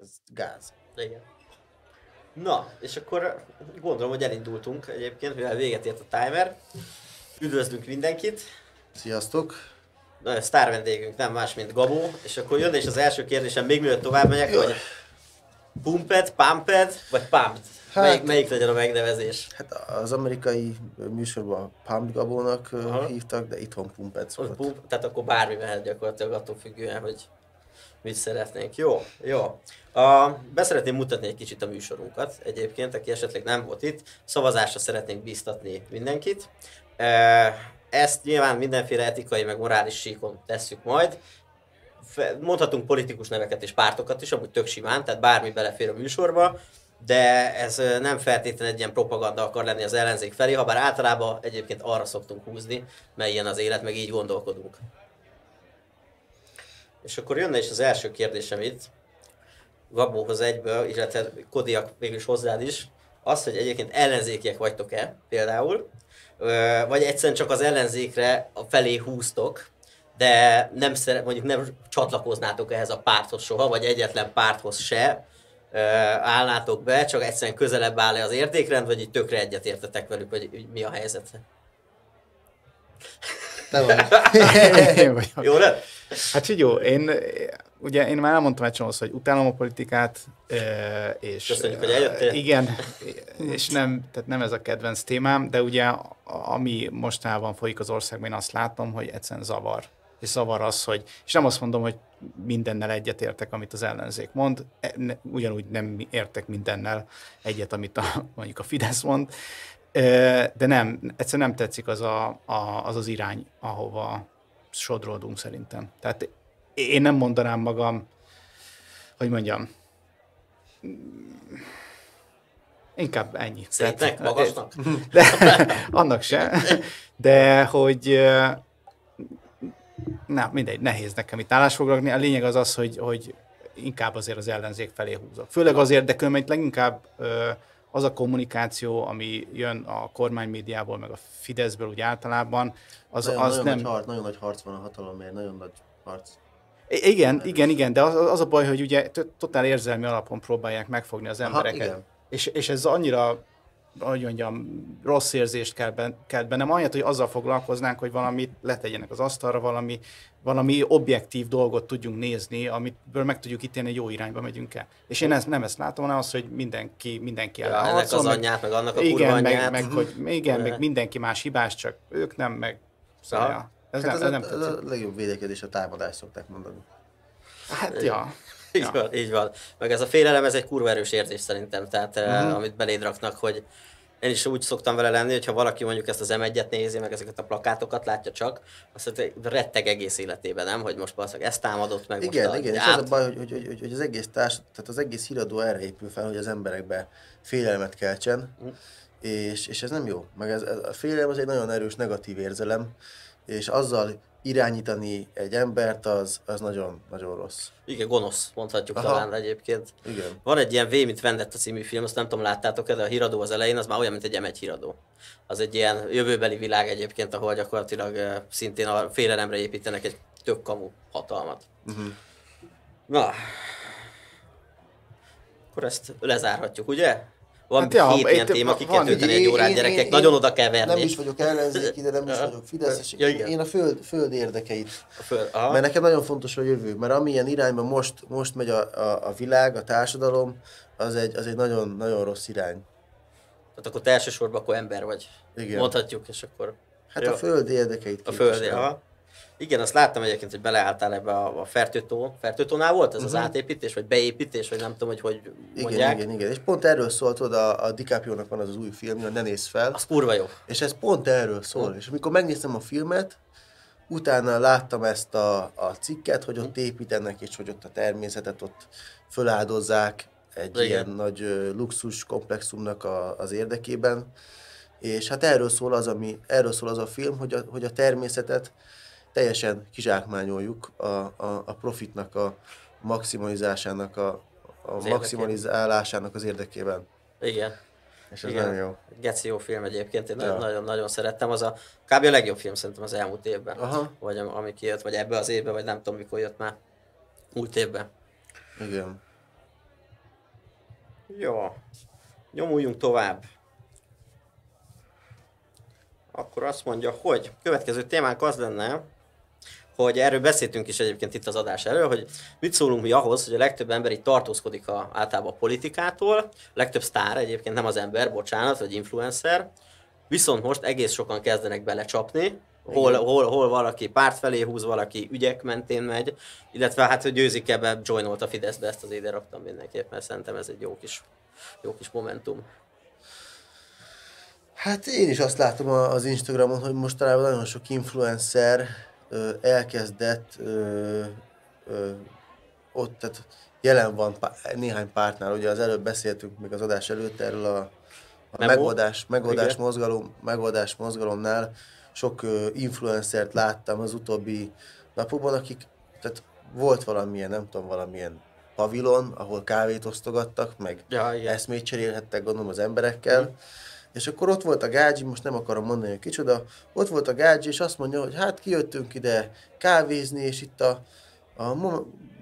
ez gáz. Igen. Na, és akkor gondolom, hogy elindultunk egyébként, mivel véget ért a timer. Üdvözlünk mindenkit! Sziasztok! Na, sztár vendégünk nem más, mint Gabó, és akkor jön is az első kérdésem, még mielőtt tovább megyek, hogy Pumped, vagy Pumped? Melyik legyen a megnevezés? Hát az amerikai műsorban Pump Gabónak hívtak, de itthon Pumped szokott. Tehát akkor bármi mehet gyakorlatilag attól függően, hogy mit szeretnénk. Jó. Beszeretném mutatni egy kicsit a műsorunkat egyébként, aki esetleg nem volt itt. Szavazásra szeretnénk bíztatni mindenkit. Ezt nyilván mindenféle etikai, meg morális síkon tesszük majd. Mondhatunk politikus neveket és pártokat is, amúgy tök simán, tehát bármi belefér a műsorba, de ez nem feltétlenül egy ilyen propaganda akar lenni az ellenzék felé, habár általában egyébként arra szoktunk húzni, mert ilyen az élet, meg így gondolkodunk. És akkor jönne is az első kérdésem itt, Gabóhoz egyből, illetve Kodiak végülis hozzád is, az, hogy egyébként ellenzékiek vagytok-e például, vagy egyszerűen csak az ellenzékre a felé húztok, de mondjuk nem csatlakoznátok ehhez a párthoz soha, vagy egyetlen párthoz se állnátok be, csak egyszerűen közelebb áll az értékrend, vagy így tökre egyetértetek velük, hogy mi a helyzet? Te vagy. Én vagyok. Jó lett? Hát figyelj, én már elmondtam egy csomószor, hogy utálom a politikát, és köszönjük, hogy eljöttél. Igen, és tehát nem ez a kedvenc témám, de ugye ami mostanában folyik az országban, én azt látom, hogy egyszerűen zavar. És zavar az, hogy, és nem azt mondom, hogy mindennel egyetértek, amit az ellenzék mond, ugyanúgy nem értek mindennel egyet, amit mondjuk a Fidesz mond, de egyszerűen nem tetszik az irány, ahova sodródunk szerintem. Tehát én nem mondanám magam, hogy mondjam, inkább ennyi. Szétnek, magasnak? De, annak se, de hogy mindegy, nehéz nekem itt állásfoglalni. A lényeg az, hogy inkább azért az ellenzék felé húzok. Főleg az érdekel, mert leginkább az a kommunikáció, ami jön a kormánymédiából, meg a Fideszből úgy általában, Nagyon nagy harc van a hatalomért, nagyon nagy harc. Igen, de az a baj, hogy ugye totál érzelmi alapon próbálják megfogni az embereket. És ez annyira, hogy mondjam, rossz érzést kelt bennem, annyit, hogy azzal foglalkoznánk, hogy valamit letegyenek az asztalra, valami objektív dolgot tudjunk nézni, amitből meg tudjuk ítélni, hogy jó irányba megyünk el. És én nem ezt látom, hanem azt, hogy mindenki ellen harcol. Ennek az anyját, meg annak a kurva anyját. Meg mindenki más hibás, csak ők nem, meg szóval. Ez nem a legjobb védekezés a támadás, szokták mondani. Hát, ja. Így van. Meg ez a félelem, ez egy kurva erős érzés szerintem, tehát amit beléd raknak, hogy én is úgy szoktam vele lenni, hogyha valaki mondjuk ezt az M1-et nézi, meg ezeket a plakátokat látja csak, azt mondja, hogy retteg egész életében, nem? Hogy most valószínűleg ezt támadott meg. Igen, és az a baj, hogy az egész tehát az egész híradó erre épül fel, hogy az emberekbe félelmet keltsen, és ez nem jó. Meg a félelem az egy nagyon erős negatív érzelem, és azzal irányítani egy embert, az nagyon, nagyon rossz. Igen, gonosz, mondhatjuk talán egyébként. Igen. Van egy ilyen V, mint Vendetta című film, azt nem tudom, láttátok-e, de a híradó az elején, az már olyan, mint egy M1 híradó. Az egy ilyen jövőbeli világ egyébként, ahol gyakorlatilag szintén a félelemre építenek egy tök kamu hatalmat. Na, akkor ezt lezárhatjuk, ugye? Van hát 7 ilyen téma, ki kell tölteni egy órát, gyerekek, nagyon oda kell verni. Nem is vagyok ellenzéki, de nem is vagyok Fidesz, én a föld érdekeit. Mert nekem nagyon fontos a jövő, mert amilyen irányban most megy a világ, a társadalom, az egy nagyon, nagyon rossz irány. Tehát akkor te elsősorban akkor ember vagy. Igen. Mondhatjuk, és akkor... Hát a föld érdekeit képvisel. Igen, azt láttam egyébként, hogy beleálltál ebbe a Fertőtónál volt ez az átépítés, vagy beépítés, vagy nem tudom, hogy mondják. Igen. És pont erről szólt oda, a DiCaprio-nak van az új filmje, Ne nézz fel. Az kurva jó. És ez pont erről szól. És amikor megnéztem a filmet, utána láttam ezt a cikket, hogy ott építenek, és hogy ott a természetet ott föláldozzák egy ilyen nagy luxus komplexumnak az érdekében. És hát erről szól az a film, hogy a természetet teljesen kizsákmányoljuk a profitnak, a maximalizásának, a maximalizálásának az érdekében. Igen. És ez nagyon jó. Geci jó film egyébként, én nagyon szerettem. Az kb. A legjobb film szerintem az elmúlt évben. Vagy ami kijött, vagy ebbe az évben, vagy nem tudom mikor jött már. Múlt évben. Igen. Jó. Nyomuljunk tovább. Akkor azt mondja, hogy következő témánk az lenne, hogy erről beszéltünk is egyébként itt az adás elől, hogy mit szólunk mi ahhoz, hogy a legtöbb ember így tartózkodik általában a politikától, legtöbb sztár egyébként nem az ember, bocsánat, vagy influencer, viszont most egész sokan kezdenek belecsapni, hol valaki párt felé húz, valaki ügyek mentén megy, illetve hát, hogy győzik ebbe, joinolt a Fideszbe, ezt az ide raktam mindenképp, mert szerintem ez egy jó kis momentum. Hát én is azt látom az Instagramon, hogy mostanában nagyon sok influencer elkezdett ott, tehát jelen van néhány pártnál, ugye az előbb beszéltünk még az adás előtt erről a megoldás mozgalomnál sok influencert láttam az utóbbi napokban, akik, tehát volt valamilyen, nem tudom, valamilyen pavilon, ahol kávét osztogattak, meg eszmét cserélhettek, gondolom, az emberekkel. És akkor ott volt a gágyi, most nem akarom mondani, hogy kicsoda, ott volt a gágyi, és azt mondja, hogy hát kijöttünk ide kávézni, és itt a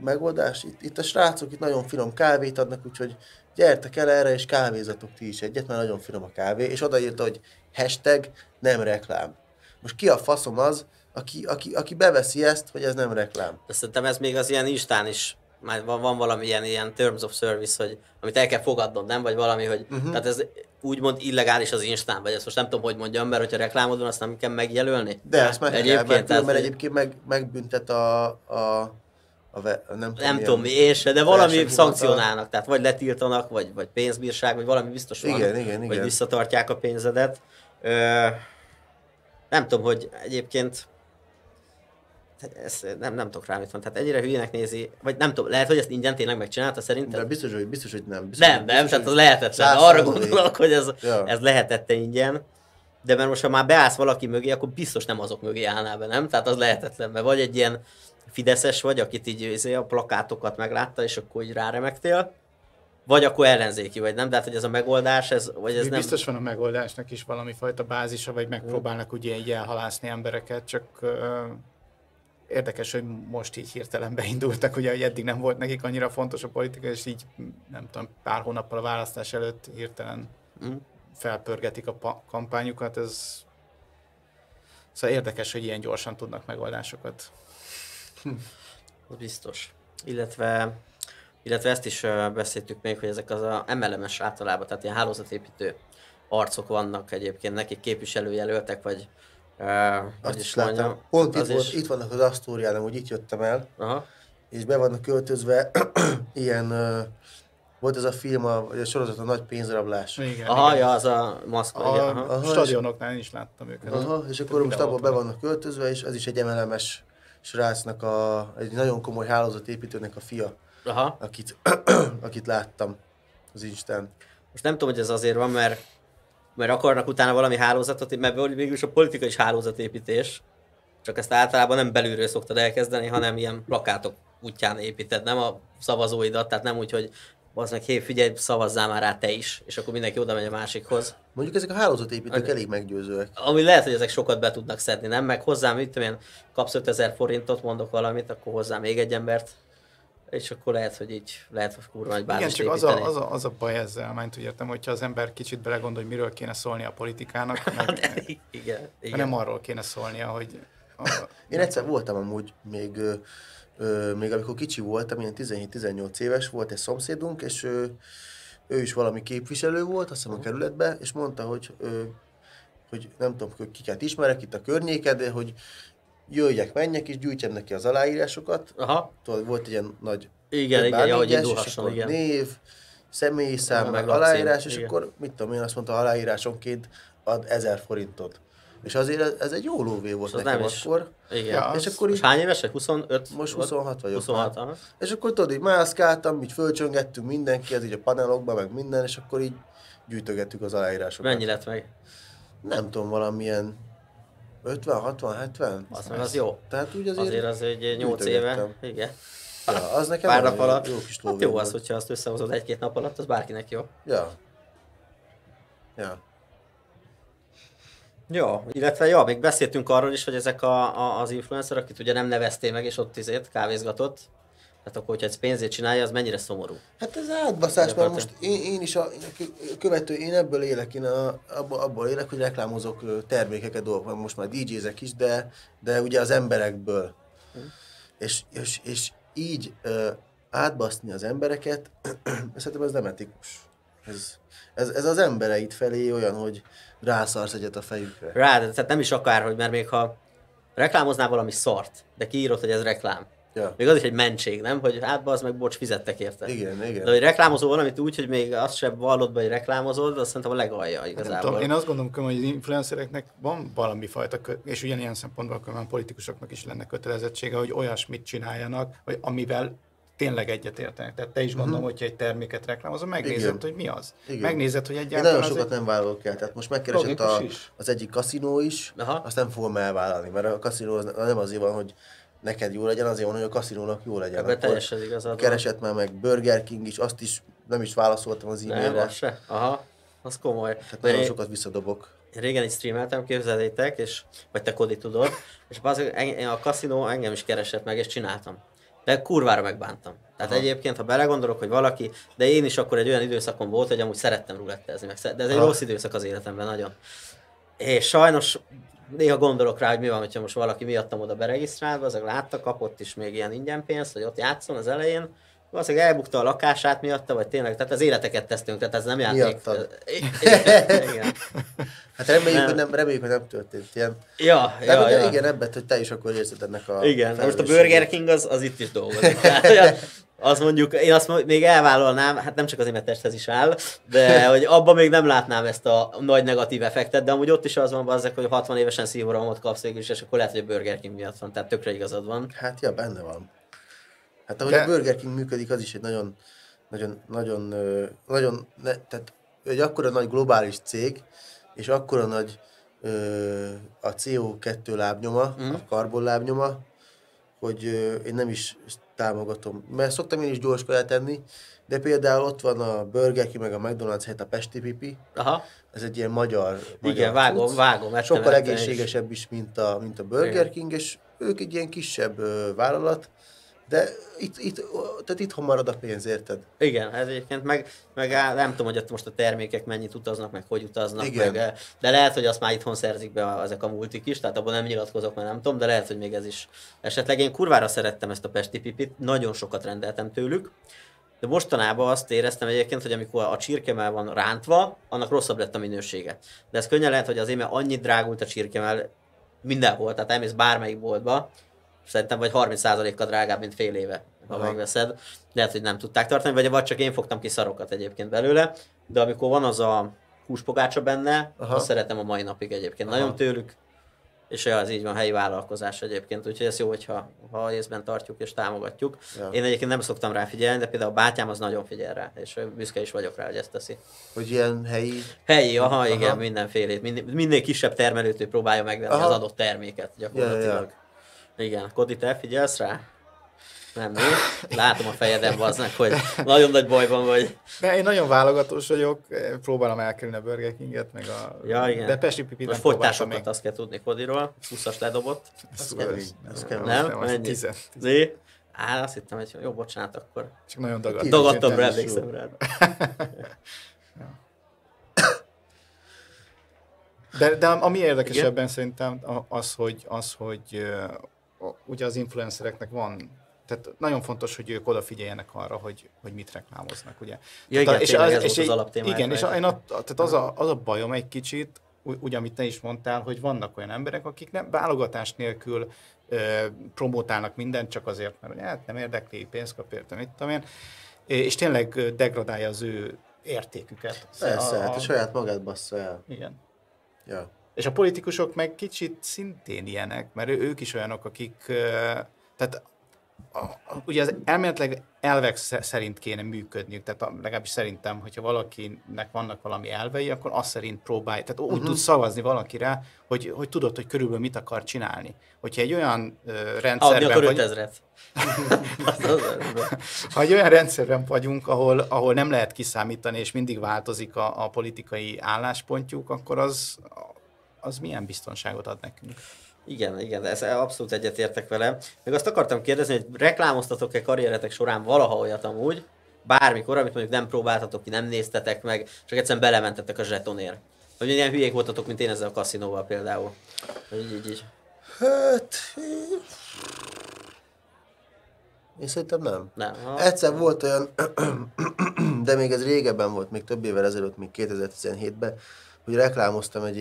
megoldás, itt a srácok itt nagyon finom kávét adnak, úgyhogy gyertek el erre, és kávézatok ti is egyet, mert nagyon finom a kávé, és odaírta, hogy hashtag nem reklám. Most ki a faszom az, aki beveszi ezt, hogy ez nem reklám? De szerintem ez még az ilyen Instán is, már van valami ilyen terms of service, hogy, amit el kell fogadnod, nem? Vagy valami, hogy tehát ez úgymond illegális az Instán, vagy ezt most nem tudom, hogy mondjam, mert hogyha reklámod van, azt nem kell megjelölni. De ezt meg kell, mert egyébként megbüntet nem tudom mi, de valami szankcionálnak, tehát vagy letiltanak, vagy pénzbírság, vagy valami biztos van, igen. vagy visszatartják a pénzedet. Nem tudom, hogy egyébként ezt nem tudok rá, mit van. Tehát ennyire hülyének nézi, vagy nem tudom, lehet, hogy ezt ingyen tényleg megcsinálta szerintem? De biztos, hogy nem. Nem, tehát az lehetetlen. Arra gondolok, hogy ez lehetette ingyen. De mert most, ha már beállsz valaki mögé, akkor biztos nem azok mögé állnál be, nem? Tehát az lehetetlen, mert vagy egy ilyen fideszes vagy, akit így a plakátokat meglátta, és akkor így ráremegtél, vagy akkor ellenzéki vagy, nem? Tehát, hogy ez a megoldás, vagy ez nem... Biztos van a megoldásnak is valami fajta bázisa, vagy megpróbálnak ugye így elhalászni embereket, csak érdekes, hogy most így hirtelen beindultak, ugye, hogy eddig nem volt nekik annyira fontos a politika, és így nem tudom, pár hónappal a választás előtt hirtelen felpörgetik a kampányukat, ez... Szóval érdekes, hogy ilyen gyorsan tudnak megoldásokat. Az biztos. Illetve ezt is beszéltük még, hogy ezek az a MLM-es általában, tehát ilyen hálózatépítő arcok vannak egyébként, nekik képviselőjelöltek, vagy azt is mondjam. Pont itt vannak az Asztórián, hogy itt jöttem el, és be vannak költözve ilyen... Volt ez a film, vagy a sorozat, a Nagy pénzrablás. Igen. Ja, az a maszk. Stadionoknál én is láttam őket. És akkor most abban be vannak költözve, és ez is egy MLM-es srácnak, egy nagyon komoly hálózatépítőnek a fia, akit láttam az Instán. Most nem tudom, hogy ez azért van, mert akarnak utána valami hálózatot, mert végülis a politika is hálózatépítés, csak ezt általában nem belülről szoktad elkezdeni, hanem ilyen plakátok útján építed, nem a szavazóidat, tehát nem úgy, hogy az meg, hé, figyelj, szavazzál már rá te is, és akkor mindenki oda megy a másikhoz. Mondjuk ezek a hálózatépítők elég meggyőzőek. Ami lehet, hogy ezek sokat be tudnak szedni, nem? Meg hozzám, mit tudom én, kapsz 5000 forintot, mondok valamit, akkor hozzám még egy embert, és akkor lehet, hogy kurva nagy bázist építeni. Igen, csak az a baj ezzel, mert úgy értem, hogyha az ember kicsit belegondol, hogy miről kéne szólni a politikának, igen. Nem arról kéne szólnia, hogy... Én egyszer voltam amúgy még amikor kicsi voltam, ilyen 17-18 éves, volt egy szomszédunk, és ő is valami képviselő volt, azt hiszem a kerületben, és mondta, hogy nem tudom, hogy kiket ismerek itt a környéken, de hogy jöjjek, menjek, és gyűjtsen neki az aláírásokat. Tudod, volt egy ilyen nagy hogy indulhasson, igen. Név, személyszám, meg aláírás, és akkor mit tudom én, azt mondta, aláírásonként ad 1000 forintot. És azért ez egy jó lóvé volt nekem akkor. Igen. Ja, és akkor így, hány éves? 25? Most 26 vagyok. 26, és akkor tudod, így mászkáltam, így fölcsöngettünk mindenki, ez így a panelokban, meg minden, és akkor így gyűjtögettük az aláírásokat. Mennyi lett meg? Nem tudom, valamilyen 50, 60, 70? Az jó. Tehát úgy azért az egy 8 éve. Igen. Ja, az nekem pár nap alatt. Jó kis lóvé jó az, hogyha azt összehozod 1-2 nap alatt, az bárkinek jó. Ja. Jó, illetve még beszéltünk arról is, hogy ezek az influencerek, akit ugye nem neveztél meg, és ott kávézgatott. Hát akkor, hogyha ez pénzét csinálja, az mennyire szomorú. Hát ez átbaszás, mert most én is a követő, én ebből élek, én abból élek, hogy reklámozok termékeket, dolgok, most már DJ-zek is, de ugye az emberekből. És így átbaszni az embereket, szerintem ez nem etikus. Ez az embereit felé olyan, hogy rászarsz egyet a fejükre. Tehát nem is akár, hogy mert még ha reklámoznál valami szart, de kiírod, hogy ez reklám. Ja. Még az is egy mentség, nem? Hogy az meg bocs, fizettek érte. Igen. De hogy reklámozol valamit úgy, hogy még azt sem vallod be, hogy reklámozod, azt szerintem a legalja igazából. Tudom, én azt gondolom, hogy az influencereknek van valami fajta, és ugyanilyen szempontból a politikusoknak is lenne kötelezettsége, hogy olyasmit csináljanak, vagy amivel tényleg egyetértenek. Tehát te is gondolom, hogyha egy terméket reklámozol, megnézed, hogy mi az. Igen. Megnézed, hogy egyáltalán... Én nagyon sokat nem vállalok el. Tehát most megkeresett az egyik kaszinó is, azt nem fogom elvállalni, mert a kaszinó nem azért van, hogy neked jó legyen, azért van, hogy a kaszinónak jó legyen. Ebben teljesen igazad van. Keresett már meg Burger King is, azt is nem is válaszoltam az e-mailre. Nem, az se? Aha, az komoly. Tehát nagyon sokat visszadobok. Én régen is streameltem, képzeljétek, vagy te Kodi tudod, és a kaszinó engem is keresett meg, és csináltam. De kurvára megbántam. Tehát egyébként, ha belegondolok, hogy valaki, de én is akkor egy olyan időszakon volt, hogy amúgy szerettem rulettezni, de ez egy rossz időszak az életemben nagyon. És sajnos néha gondolok rá, hogy mi van, hogyha most valaki miattam oda beregisztrálva, azok látta, kapott is még ilyen ingyen pénzt, hogy ott játszon az elején, valószínűleg elbukta a lakását miatta, vagy tényleg, tehát az életeket tesztünk, tehát ez nem játék. Igen. Hát reméljük, hogy nem történt ilyen. Ja. Igen, ebbet, hogy te is akkor érzed ennek a... Igen, most a Burger King az itt is dolgozik. Az mondjuk, én azt még elvállalnám, hát nem csak azért, mert testhez is áll, de hogy abban még nem látnám ezt a nagy negatív effektet, de amúgy ott is az van bazzek, hogy 60 évesen szívrohamot kapsz végül is, és akkor lehet, hogy a Burger King miatt van, tehát tökre igazad van. Hát ja, benne van. Hát ahogy a Burger King működik, az is egy tehát egy akkora nagy globális cég, és akkora nagy a CO2 lábnyoma, a karbon lábnyoma, hogy én nem is támogatom. Mert szoktam én is gyors kaját enni, de például ott van a Burger King meg a McDonald's helyett a Pesti Pipi. Aha. Ez egy ilyen magyar igen, vágom. Sokkal egészségesebb is, mint a Burger King, és ők egy ilyen kisebb vállalat, de tehát itthon marad a pénz, érted? Igen, ez egyébként meg nem tudom, hogy ott most a termékek mennyit utaznak, meg hogy utaznak, de lehet, hogy azt már itthon szerzik be ezek a multik is, tehát abban nem nyilatkozok, mert nem tudom, de lehet, hogy még ez is esetleg. Én kurvára szerettem ezt a Pesti Pipit, nagyon sokat rendeltem tőlük, de mostanában azt éreztem egyébként, hogy amikor a csirkemell van rántva, annak rosszabb lett a minősége. De ez könnyen lehet, hogy azért, mert annyit drágult a csirkemell mindenhol, tehát elmész bármelyik boltba, szerintem vagy 30%-kal drágább, mint fél éve, ha megveszed. Lehet, hogy nem tudták tartani, vagy csak én fogtam ki szarokat egyébként belőle, de amikor van az a húspogácsa benne, azt szeretem a mai napig egyébként. Nagyon tőlük, és az így van, helyi vállalkozás egyébként, úgyhogy ez jó, ha észben tartjuk és támogatjuk. Ja. Én egyébként nem szoktam rá figyelni, de például a bátyám az nagyon figyel rá, és büszke is vagyok rá, hogy ezt teszi. Hogy ilyen helyi? Helyi, igen, mindenfélét. Minél kisebb termelőtől próbálja megvenni az adott terméket gyakorlatilag. Igen, Kodi, te figyelsz rá? Nem, mi? Látom a fejeden baznak, hogy nagyon nagy bajban vagy. De én nagyon válogatós vagyok, próbálom elkerülni a Burger Kinget, meg a... Ja, igen. De Pesti Pipit nem fogytásokat még. Azt kell tudni Kodiról, 20-as ledobott. Ez kell. Nem? Mennyi? 10. Azt hittem, hogy jó, bocsánat, akkor... Csak nagyon dagadtam rá, emlékszem rá. De ami érdekesebben szerintem az, hogy ugye az influencereknek van, tehát nagyon fontos, hogy ők odafigyeljenek arra, hogy mit reklámoznak, ugye. Ja, igen, és ez volt az alaptéma. Igen, és tehát az a bajom egy kicsit, ugye amit te is mondtál, hogy vannak olyan emberek, akik nem válogatás nélkül promotálnak mindent, csak azért, mert hát nem érdekli, pénzt kap érte, mit tudom én, és tényleg degradálja az ő értéküket. Persze, hát a saját magát bassza el. Igen. Ja. És a politikusok meg kicsit szintén ilyenek, mert ők is olyanok, akik, tehát ugye az elméletileg elvek szerint kéne működniük, tehát legalábbis szerintem, hogyha valakinek vannak valami elvei, akkor azt szerint próbálj, tehát úgy tudsz szavazni valakire, hogy tudod, hogy körülbelül mit akar csinálni. Hogyha egy olyan rendszerben ha egy olyan rendszerben vagyunk, ahol nem lehet kiszámítani, és mindig változik a politikai álláspontjuk, akkor az milyen biztonságot ad nekünk? Igen, de ez abszolút egyetértek vele. Még azt akartam kérdezni, hogy reklámoztatok-e karrieretek során valaha olyat amúgy, bármikor, amit mondjuk nem próbáltatok ki, nem néztetek meg, csak egyszerűen belementetek a zsetonért. Vagy ilyen hülyék voltatok, mint én ezzel a kaszinóval például. Így. Hát... Én szerintem nem. Egyszer volt olyan, de még ez régebben volt, még több évvel ezelőtt, még 2017-ben, hogy reklámoztam egy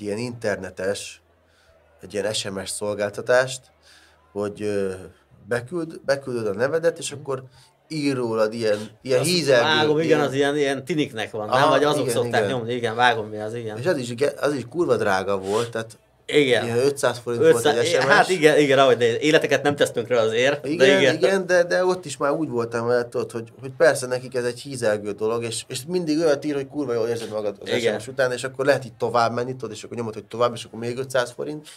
ilyen internetes, egy ilyen SMS szolgáltatást, hogy beküldöd a nevedet, és akkor ír rólad ilyen hízelgő. Vágom, igen, az ilyen tiniknek van, nem? Vagy azok szokták nyomni, igen, vágom mi az, igen. És az is kurva drága volt, tehát igen. Ilyen 500 forint volt egy SMS. Hát igen, ahogy de életeket nem tesztünk rá azért. Igen, de ott is már úgy voltam vele, hogy persze nekik ez egy hízelgő dolog, és mindig olyat ír, hogy kurva jól érzed magad az SMS után, és akkor lehet így tovább menni, és akkor nyomod, hogy tovább, és akkor még 500 forint.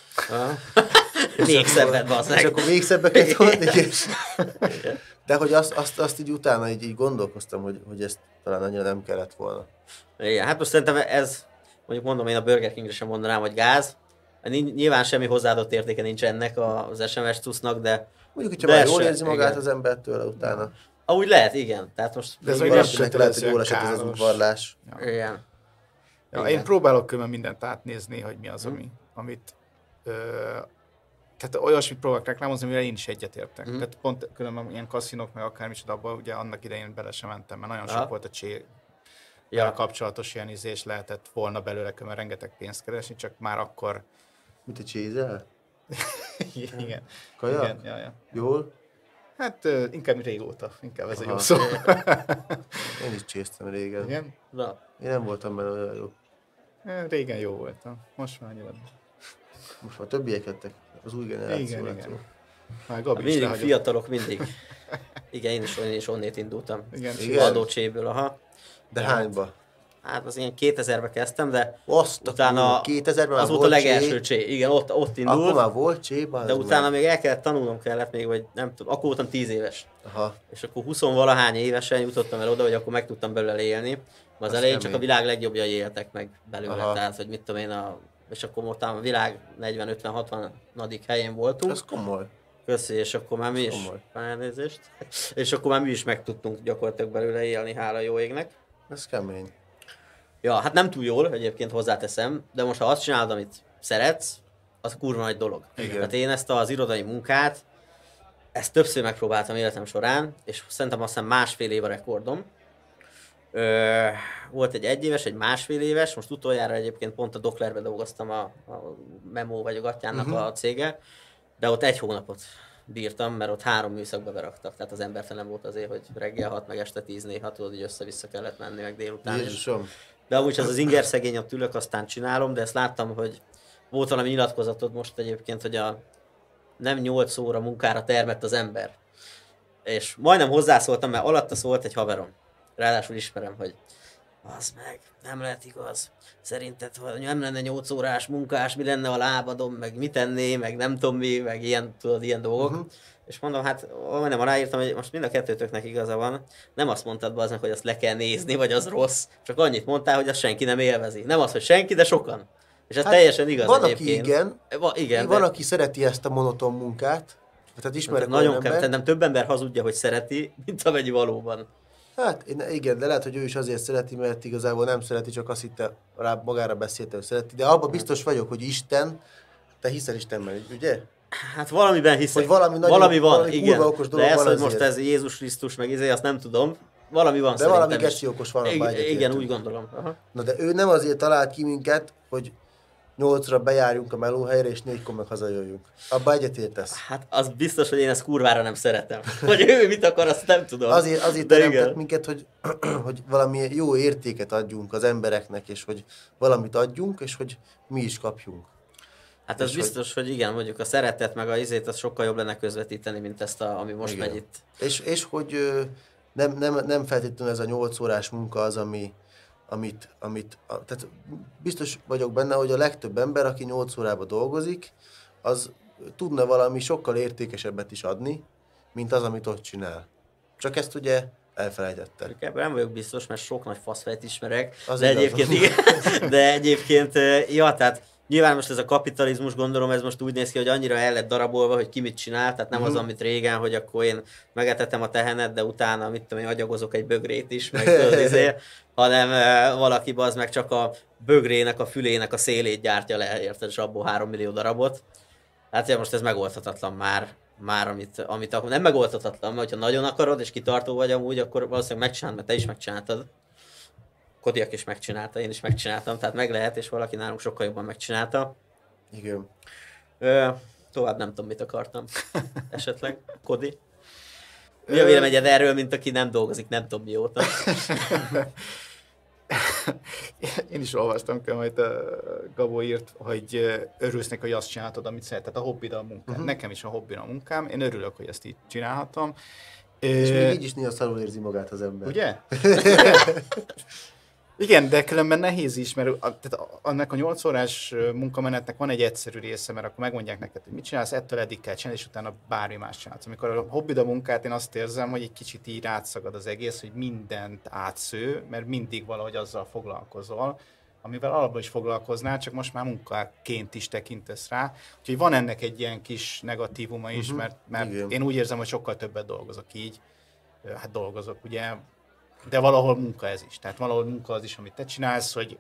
Még szebbet, basszeg. És akkor még szebbeket volt, de hogy azt így utána így gondolkoztam, hogy ezt talán annyira nem kellett volna. Igen, hát most szerintem ez, mondjuk mondom, én a Burger Kingre sem mondanám, hogy gáz. Nyilván semmi hozzáadott értéke nincs ennek az SMS cusznak, de... Mondjuk, hogyha már jól érzi magát az ember tőle utána. Ahogy lehet, igen. Tehát most... De ez valakinek lehet, hogy jól esett ez az udvarlás. Igen. Ja, én próbálok különben mindent átnézni, hogy mi az, amit... Tehát olyasmit próbálok reklámozni, amivel én is egyetértek. Tehát pont különben ilyen kaszinók, meg akármicsoda, abban ugye annak idején bele sem mentem, mert nagyon sok volt a kapcsolatos ilyen és lehetett volna belőle különben rengeteg pénzt keresni, csak már akkor... Mint a csézel? Igen. Kajak? Igen, ja. Jól? Hát inkább régóta, inkább ez a jó szó. Én is cséztem régen. Igen? Na. Én nem voltam bele olyan jó. Régen jó voltam, most már annyira. Most már többiek lettek, az új generáció. Igen. Mindig fiatalok, mindig. Igen, én is onnét indultam. Igen. Adócséből, aha. De hányba? Hát az ilyen 2000-ben kezdtem, de utána 2000-ben az volt a legelső csé. Igen, ott indult. Akkor már volt csé, de utána még el kellett tanulnom még, vagy nem tudom, akkor voltam 10 éves. Aha. És akkor 20-valahány évesen jutottam el oda, hogy akkor meg tudtam belőle élni. Az elején csak a világ legjobbjai éltek meg belőle, tehát hogy mit tudom én, és akkor most a világ 40-50-60. helyén voltunk. Ez komoly. Köszi, és akkor már mi is, elnézést, és akkor már mi is meg tudtunk gyakorlatilag belőle élni, hála jó égnek. Ez kemény. Ja, hát nem túl jól, egyébként hozzáteszem, de most ha azt csinálod, amit szeretsz, az kurva nagy dolog. Igen. Tehát én ezt az irodai munkát, ezt többször megpróbáltam életem során, és szerintem azt hiszem 1,5 év a rekordom. Volt egy 1 éves, egy 1,5 éves, most utoljára egyébként pont a Doklerbe dolgoztam a Memo vagy a Gatyánnak a cége, de ott 1 hónapot bírtam, mert ott 3 műszakba beraktak, tehát az embertelen volt azért, hogy reggel 6 meg este 10 néha, tudod, így össze-vissza kellett menni, meg délután. Jézusom. De amúgy az inger szegény, ott ülök, aztán csinálom, de ezt láttam, hogy volt valami nyilatkozatod most egyébként, hogy nem 8 óra munkára termett az ember. És majdnem hozzászóltam, mert alatta szólt egy haverom. Ráadásul ismerem, hogy az meg, nem lehet igaz. Szerinted, hogy nem lenne 8 órás munkás, mi lenne a lábadom, meg mit tenné, meg nem tudom mi, meg ilyen, tudod, ilyen dolgok. És mondom, hát majdnem aláírtam, hogy most mind a kettőtöknek igaza van. Nem azt mondtad be hogy azt le kell nézni, vagy az rossz. Csak annyit mondtál, hogy azt senki nem élvezi. Nem az, hogy senki, de sokan. És ez teljesen igaz van, egyébként. Aki igen. Van, aki szereti ezt a monoton munkát. Tehát ismerek nagyon szerintem több ember hazudja, hogy szereti, mint amennyi valóban. Hát igen, de lehet, hogy ő is azért szereti, mert igazából nem szereti, csak azt hitte, magára beszélte, hogy szereti. De abban biztos vagyok, hogy Isten, te hiszel Istenben, ugye? Hát valamiben hiszek. Valami van, valami igen. Okos dolog de ez, van hogy most ez Jézus Krisztus, meg azt nem tudom. Valami van de szerintem. valami geci okos van abban. Igen, úgy gondolom. Aha. Na de ő nem azért talált ki minket, hogy 8-ra bejárjunk a melóhelyre, és 4-kor meg hazajöjjünk. Abba egyetértesz. Hát az biztos, hogy én ezt kurvára nem szeretem. Hogy ő mit akar, azt nem tudom. Azért teremtett minket, hogy valami jó értéket adjunk az embereknek, és hogy valamit adjunk, és hogy mi is kapjunk. Hát az biztos, hogy igen, mondjuk a szeretet meg a izét, az sokkal jobb lenne közvetíteni, mint ezt, ami most megy itt. És hogy nem feltétlenül ez a 8 órás munka az, tehát biztos vagyok benne, hogy a legtöbb ember, aki 8 órában dolgozik, az tudna valami sokkal értékesebbet is adni, mint az, amit ott csinál. Csak ezt ugye elfelejtettem. Ebben nem vagyok biztos, mert sok nagy faszfejt ismerek, Az de egyébként, igen, de egyébként, ja, tehát Nyilván most ez a kapitalizmus, gondolom, ez most úgy néz ki, hogy annyira el lett darabolva, hogy ki mit csinál, tehát nem az, amit régen, hogy akkor én megetetem a tehenet, de utána, mit tudom én, agyagozok egy bögrét is, meg tudod, hanem valaki az meg csak a bögrének, a fülének a szélét gyártja le, érted, és abból 3 millió darabot. Hát most ez megoldhatatlan már amit nem megoldhatatlan, mert ha nagyon akarod, és kitartó vagy amúgy, akkor valószínűleg megcsinálod, mert te is megcsináltad. Kodiak is megcsinálta, én is megcsináltam, tehát meg lehet, és valaki nálunk sokkal jobban megcsinálta. Igen. Tovább nem tudom, mit akartam. Esetleg. Kodi? Mi a véleményed erről, mint aki nem dolgozik, nem tudom mióta? Én is olvastam, amit Gabó írt, hogy örülsz neki, hogy azt csináltad, amit szereted. A hobbid a munkám. Nekem is a hobbid a munkám. Én örülök, hogy ezt így csinálhatom. És még így is néha szarul érzi magát az ember. Ugye? Igen, de különben nehéz is, mert tehát annak a 8 órás munkamenetnek van egy egyszerű része, mert akkor megmondják neked, hogy mit csinálsz, ettől eddig kell csinálni, és utána bármi más csinálsz. Amikor a hobbid a munkát, én azt érzem, hogy egy kicsit így rátszagad az egész, hogy mindent átsző, mert mindig valahogy azzal foglalkozol, amivel alapban is foglalkoznál, csak most már munkaként is tekintesz rá. Úgyhogy van ennek egy ilyen kis negatívuma is, mert én úgy érzem, hogy sokkal többet dolgozok így. Hát dolgozok, ugye, de valahol munka ez is. Tehát valahol munka az is, amit te csinálsz, hogy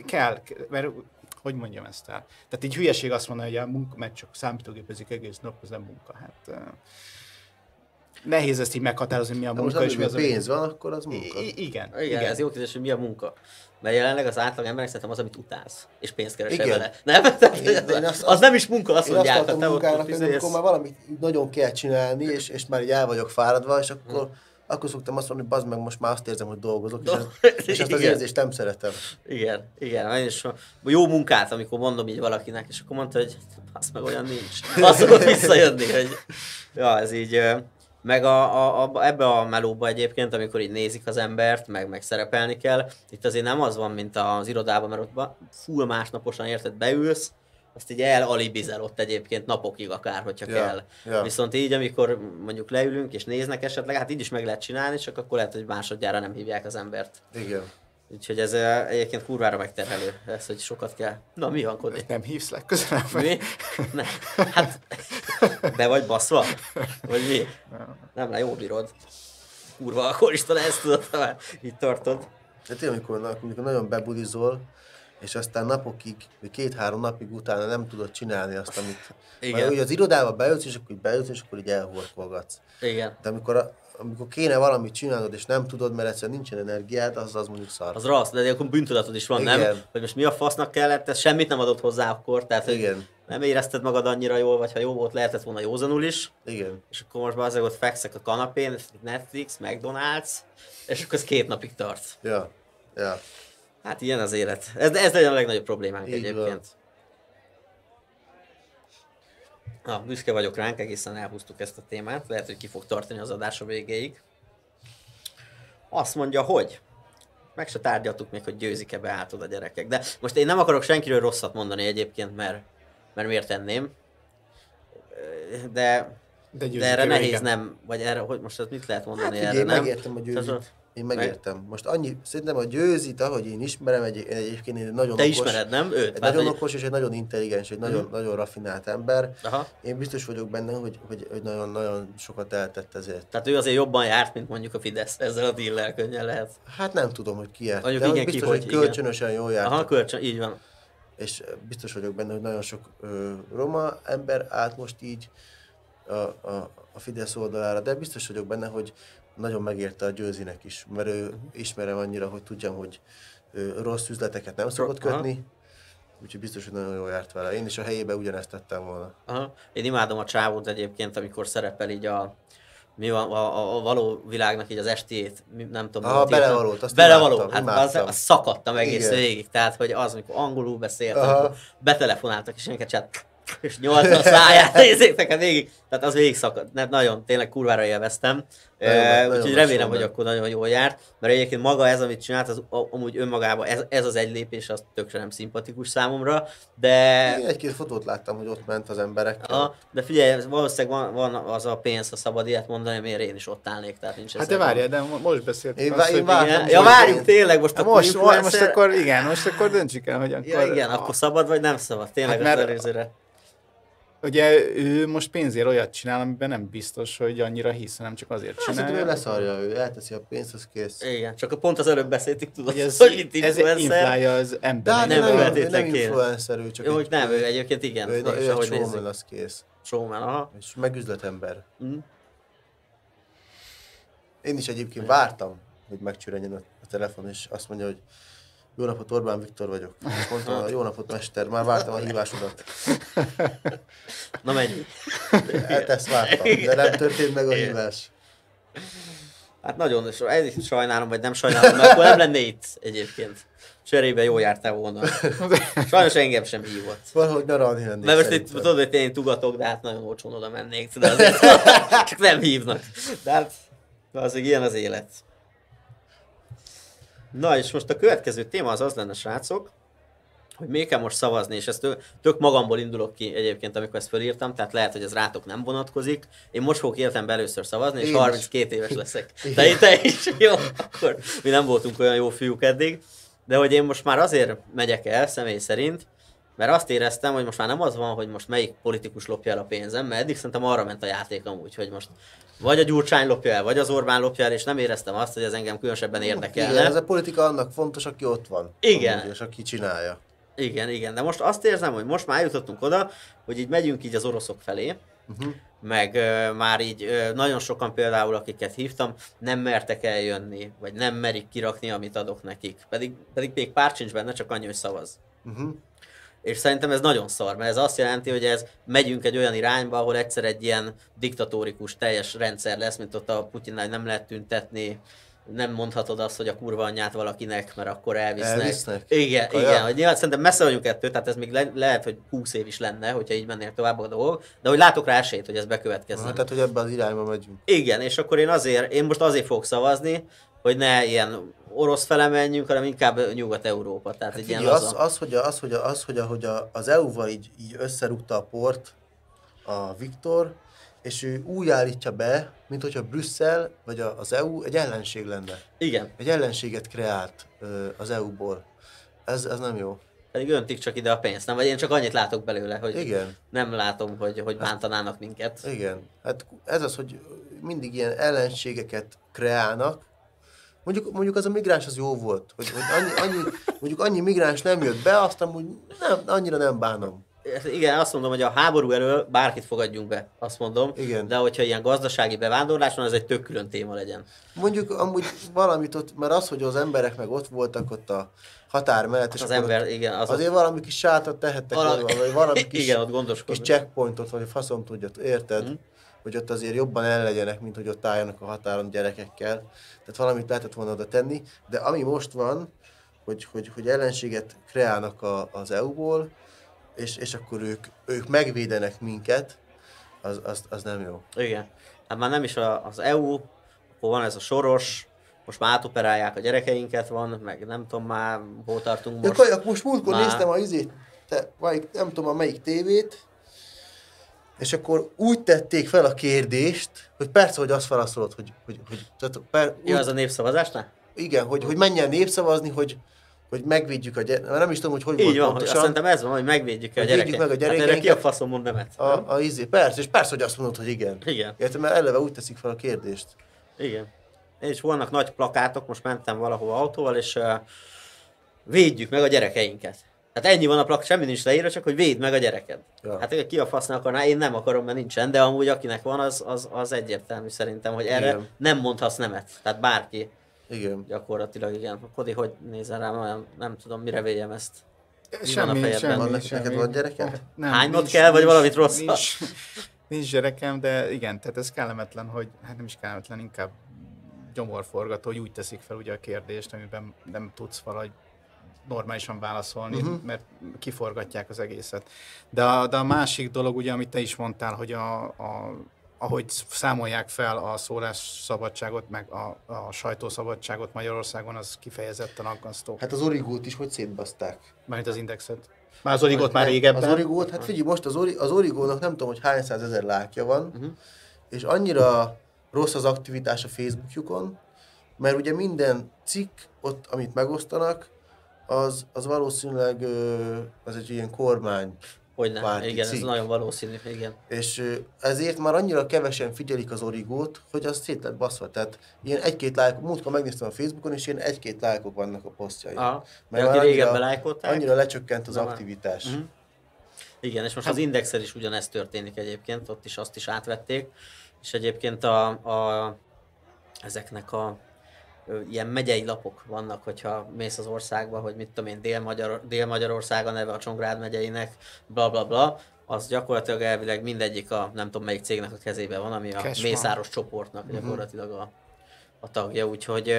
kell, mert hogy mondjam ezt el? Tehát így hülyeség azt mondani, hogy a munka, mert csak számítógépezik egész nap, az nem munka. Hát nehéz ezt így meghatározni, mi a munka, és mi az a pénz van, akkor az munka. Igen, ez jó kérdés, hogy mi a munka. Mert jelenleg az átlag emberek szerintem az, amit utálsz, és pénzt keresel vele. Nem? Az nem is munka, azt mondják. Én azt tartom munkának, hogy amikor már valamit nagyon kell csinálni, és már így el vagyok fáradva, és akkor szoktam azt mondani, hogy bazd meg, most már azt érzem, hogy dolgozok, és azt az érzést nem szeretem. Igen. Én is jó munkát, amikor mondom így valakinek, és akkor mondta, hogy azt meg olyan nincs. Azt szokott visszajönni, hogy ja, ez így... Meg ebbe a melóba egyébként, amikor így nézik az embert, meg szerepelni kell, itt azért nem az van, mint az irodában, mert ott full másnaposan érted, beülsz, azt így elalibizel ott egyébként napokig akár, hogyha kell. Ja. Viszont így, amikor mondjuk leülünk és néznek esetleg, hát így is meg lehet csinálni, csak akkor lehet, hogy másodjára nem hívják az embert. Igen. Úgyhogy ez egyébként kurvára megterhelő, ez, hogy sokat kell. Na, mi van, Kodi? Nem hívsz legközelebb? Mi? Ne. Hát, be vagy baszva? Vagy mi? Nem, jó bírod. Kurva, akkor is talán ezt tudod, ha már így tartod. Hát amikor nagyon bebulizol, és aztán napokig, vagy 2-3 napig utána nem tudod csinálni azt, amit... Igen. Mert ugye az irodába bejössz, és akkor így bejössz, és akkor így elhorkolgatsz. Igen. De amikor kéne valamit csinálnod, és nem tudod, mert egyszerűen nincsen energiád, az mondjuk szar. Az rossz, de akkor bűntudatod is van, igen. Nem? Hogy most mi a fasznak kellett, ez semmit nem adott hozzá akkor, tehát hogy nem érezted magad annyira jól, vagy ha jó volt, lehetett volna józanul is. Igen. És akkor most azért ott fekszek a kanapén, Netflix, McDonald's, és akkor ez 2 napig tart. Ja. Hát ilyen az élet. Ez legyen a legnagyobb problémánk így egyébként. Büszke vagyok ránk, egészen elhúztuk ezt a témát. Lehet, hogy ki fog tartani az adás a végéig. Azt mondja, hogy meg se tárgyaltuk még, hogy győzik-e Beátod a gyerekek. De most én nem akarok senkiről rosszat mondani egyébként, mert miért tenném. De erre nehéz igen. Nem, vagy erre, hogy most mit lehet mondani hát, erre, nem? Megértem a győzit. Én megértem. Most szerintem a győzit, ahogy én ismerem, egyébként egy nagyon te okos. Te ismered, nem? Őt? Egy nagyon okos és egy nagyon intelligens, egy nagyon raffinált ember. Aha. Én biztos vagyok benne, hogy nagyon sokat eltett ezért. Tehát ő azért jobban járt, mint mondjuk a Fidesz. Ezzel a deal-lel könnyen lehet. Hát nem tudom, hogy ki járt. Mondjuk igen, biztos, hogy kölcsönösen jól járt. Aha, így van. És biztos vagyok benne, hogy nagyon sok roma ember állt most így a Fidesz oldalára, de biztos vagyok benne, hogy nagyon megérte a Győzinek is, mert ő ismerem annyira, hogy tudjam, hogy rossz üzleteket nem szokott kötni, úgyhogy biztos, hogy nagyon jól járt vele. Én is a helyében ugyanezt tettem volna. Aha. Én imádom a csávót egyébként, amikor szerepel így a való világnak így az estét, nem tudom. Belevalót, azt Belevaló, hát az szakadtam egész végig, tehát hogy az, amikor angolul beszélt, amikor betelefonáltak, és éneket csinált, és 80 száját nézzétek el végig. Tehát az végig szakadt. Nagyon, tényleg kurvára élveztem. Úgyhogy remélem, hogy akkor nagyon jól járt. Mert egyébként maga ez, amit csinált, az amúgy önmagában, ez az egy lépés, az tökre nem szimpatikus számomra. De... Én egy-két fotót láttam, hogy ott ment az emberekkel. De figyelj, valószínűleg van az a pénz, ha szabad ilyet mondani, amiért én is ott állnék. Tehát nincs hát de várjál, de most beszéltünk. Én vártam. Ja, várjuk tényleg, most akkor döntsük el, hogy akkor... Ja, igen, akkor szabad vagy nem szabad, tényleg hát az előzőre. Ugye ő most pénzért olyat csinál, amiben nem biztos, hogy annyira hisz, hanem csak azért csinálja. Szerintem ő leszarja, ő elteszi a pénzt, az kész. Igen, csak pont az előbb beszéltük, tudod, hogy hogy itt ez inflálja az ember. De nem nem influencer, ő csak jó, hogy nem, ő egyébként igen. Ő egy showman, az kész. Showman, aha. És meg üzletember. Én is egyébként vártam, hogy megcsürenjen a telefon, és azt mondja, hogy jó napot, Orbán Viktor vagyok. És mondtam, jó napot, mester, már vártam a hívásodat. Na menj. Hát ezt vártam, de nem történt meg a hívás. Hát nagyon, ez is sajnálom, vagy nem sajnálom, mert akkor nem lenne itt egyébként. Cserébe jól jártál volna. Sajnos engem sem hívott. Valahogy nyaralni lennék. Mert most itt tudod, hogy én tugatok, de hát nagyon olcsón oda mennék. De azért csak nem hívnak. De hát azért ilyen az élet. Na és most a következő téma az lenne, srácok, hogy még kell most szavazni, és ezt tök magamból indulok ki egyébként, amikor ezt felírtam, tehát lehet, hogy ez rátok nem vonatkozik. Én most fogok életemben először szavazni, és 32 éves leszek. Te is? Jó, akkor mi nem voltunk olyan jó fiúk eddig. De hogy én most már azért megyek el, személy szerint, mert azt éreztem, hogy most már nem az van, hogy most melyik politikus lopja el a pénzem, mert eddig szerintem arra ment a játék amúgy, hogy most vagy a Gyurcsány lopja el, vagy az Orbán lopja el, és nem éreztem azt, hogy ez engem különösebben érdekelne. Igen, ez a politika annak fontos, aki ott van. Igen. Amúgy, és aki csinálja. Igen, de most azt érzem, hogy most már eljutottunk oda, hogy így megyünk így az oroszok felé, meg már így nagyon sokan például, akiket hívtam, nem mertek eljönni, vagy nem merik kirakni, amit adok nekik. Pedig még pár sincs benne, csak annyi, hogy szavaz. És szerintem ez nagyon szar, mert ez azt jelenti, hogy megyünk egy olyan irányba, ahol egyszer egy ilyen diktatórikus teljes rendszer lesz, mint ott a Putyinnál nem lehet tüntetni, nem mondhatod azt, hogy a kurva anyját valakinek, mert akkor elvisznek. Igen, hogy nyilván szerintem messze vagyunk ettől, tehát ez még lehet, hogy 20 év is lenne, hogyha így mennél tovább a dolgok, de hogy látok rá esélyt, hogy ez bekövetkezzen. Tehát, hogy ebben az irányba megyünk. Igen, és akkor én most azért fogok szavazni, hogy ne ilyen orosz fele menjünk, hanem inkább Nyugat-Európa. Tehát hát egy ilyen hogy az EU-val így összerúgta a port a Viktor, és ő úgy állítja be, mint hogyha Brüsszel vagy az EU egy ellenség lenne. Igen. Egy ellenséget kreált az EU-ból. Ez nem jó. Pedig öntik csak ide a pénzt, nem? Vagy én csak annyit látok belőle, hogy igen. Nem látom, hogy bántanának minket. Igen. Hát ez az, hogy mindig ilyen ellenségeket kreálnak. Mondjuk az a migráns az jó volt, hogy mondjuk annyi migráns nem jött be, azt amúgy annyira nem bánom. Igen, azt mondom, hogy a háború elől bárkit fogadjunk be, azt mondom. Igen. De hogyha ilyen gazdasági bevándorlás van, ez egy tök külön téma legyen. Mondjuk amúgy valamit ott, mert az, hogy az emberek meg ott voltak ott a határ mellett, és az ember, igen, azért valami kis sátrat tehettek, vagy valami kis, igen, ott kis checkpointot, vagy faszom tudja, érted? Hogy ott azért jobban el legyenek, mint hogy ott álljanak a határon gyerekekkel. Tehát valamit lehetett volna oda tenni, de ami most van, hogy ellenséget kreálnak az EU-ból, és akkor ők megvédenek minket, az nem jó. Igen. Hát már nem is az EU, akkor van ez a Soros, most már átoperálják a gyerekeinket, van, meg nem tudom már, hol tartunk most. Ja, most múltkor néztem nem tudom a melyik tévét, és akkor úgy tették fel a kérdést, hogy persze, hogy azt válaszolod, Jó, az a népszavazásnál? Igen, hogy menjen népszavazni, hogy megvédjük a gyereket. Nem is tudom, hogy így van, pontosan. Szerintem ez van, hogy megvédjük a gyereket. Meg a gyerekeket. Hát erre ki a faszom mond nemet? Persze, és persze, hogy azt mondod, hogy igen. Igen. Érted, mert eleve úgy teszik fel a kérdést. Igen. És vannak nagy plakátok, most mentem valahova autóval, és védjük meg a gyerekeinket. Hát ennyi van a plakát, semmi nincs leírva, csak hogy védd meg a gyereked. Ja. Hát ki a fasznak akarná, én nem akarom, mert nincsen, de amúgy akinek van, az egyértelmű szerintem, hogy erre igen. Nem mondhatsz nemet. Tehát bárki. Igen. Gyakorlatilag igen. Kodi, hogy nézel rám, olyan, nem tudom, mire védjem ezt. Semmi. Neked van gyereket? Hánynod kell, vagy valamit rossz? Nincs gyerekem, de igen, tehát ez kellemetlen, hogy, hát nem is kellemetlen, inkább gyomorforgató, hogy úgy teszik fel ugye a kérdést, amiben nem tudsz valahogy normálisan válaszolni, mert kiforgatják az egészet. De a másik dolog, ugye, amit te is mondtál, hogy ahogy számolják fel a szólásszabadságot, meg a sajtószabadságot Magyarországon, az kifejezetten aggasztó. Hát az Origót is hogy szétbaszták? Mármint az Indexet. Már az Origót már régebben. Az Origót, hát figyelj, most az Origónak nem tudom, hogy hány százezer lájkja van, és annyira rossz az aktivitás a Facebookjukon, mert ugye minden cikk, ott, amit megosztanak, az valószínűleg az egy ilyen kormány. Hogyne, igen, cikk. Ez nagyon valószínű, igen. És ezért már annyira kevesen figyelik az Origót, hogy az szét lett baszva. Tehát ilyen egy-két lájkok, múltkor megnéztem a Facebookon, és ilyen egy-két lájkok vannak a posztjain. Mert aki régebben lájkolták. Annyira lecsökkent az aktivitás. Igen, és most az Indexel is ugyanezt történik egyébként, ott is azt is átvették, és egyébként ezeknek ilyen megyei lapok vannak, hogyha mész az országba, hogy mit tudom én, Dél-Magyarország a neve a Csongrád megyeinek, bla bla bla, az gyakorlatilag elvileg mindegyik a nem tudom melyik cégnek a kezében van, ami a Mészáros csoportnak gyakorlatilag a tagja, úgyhogy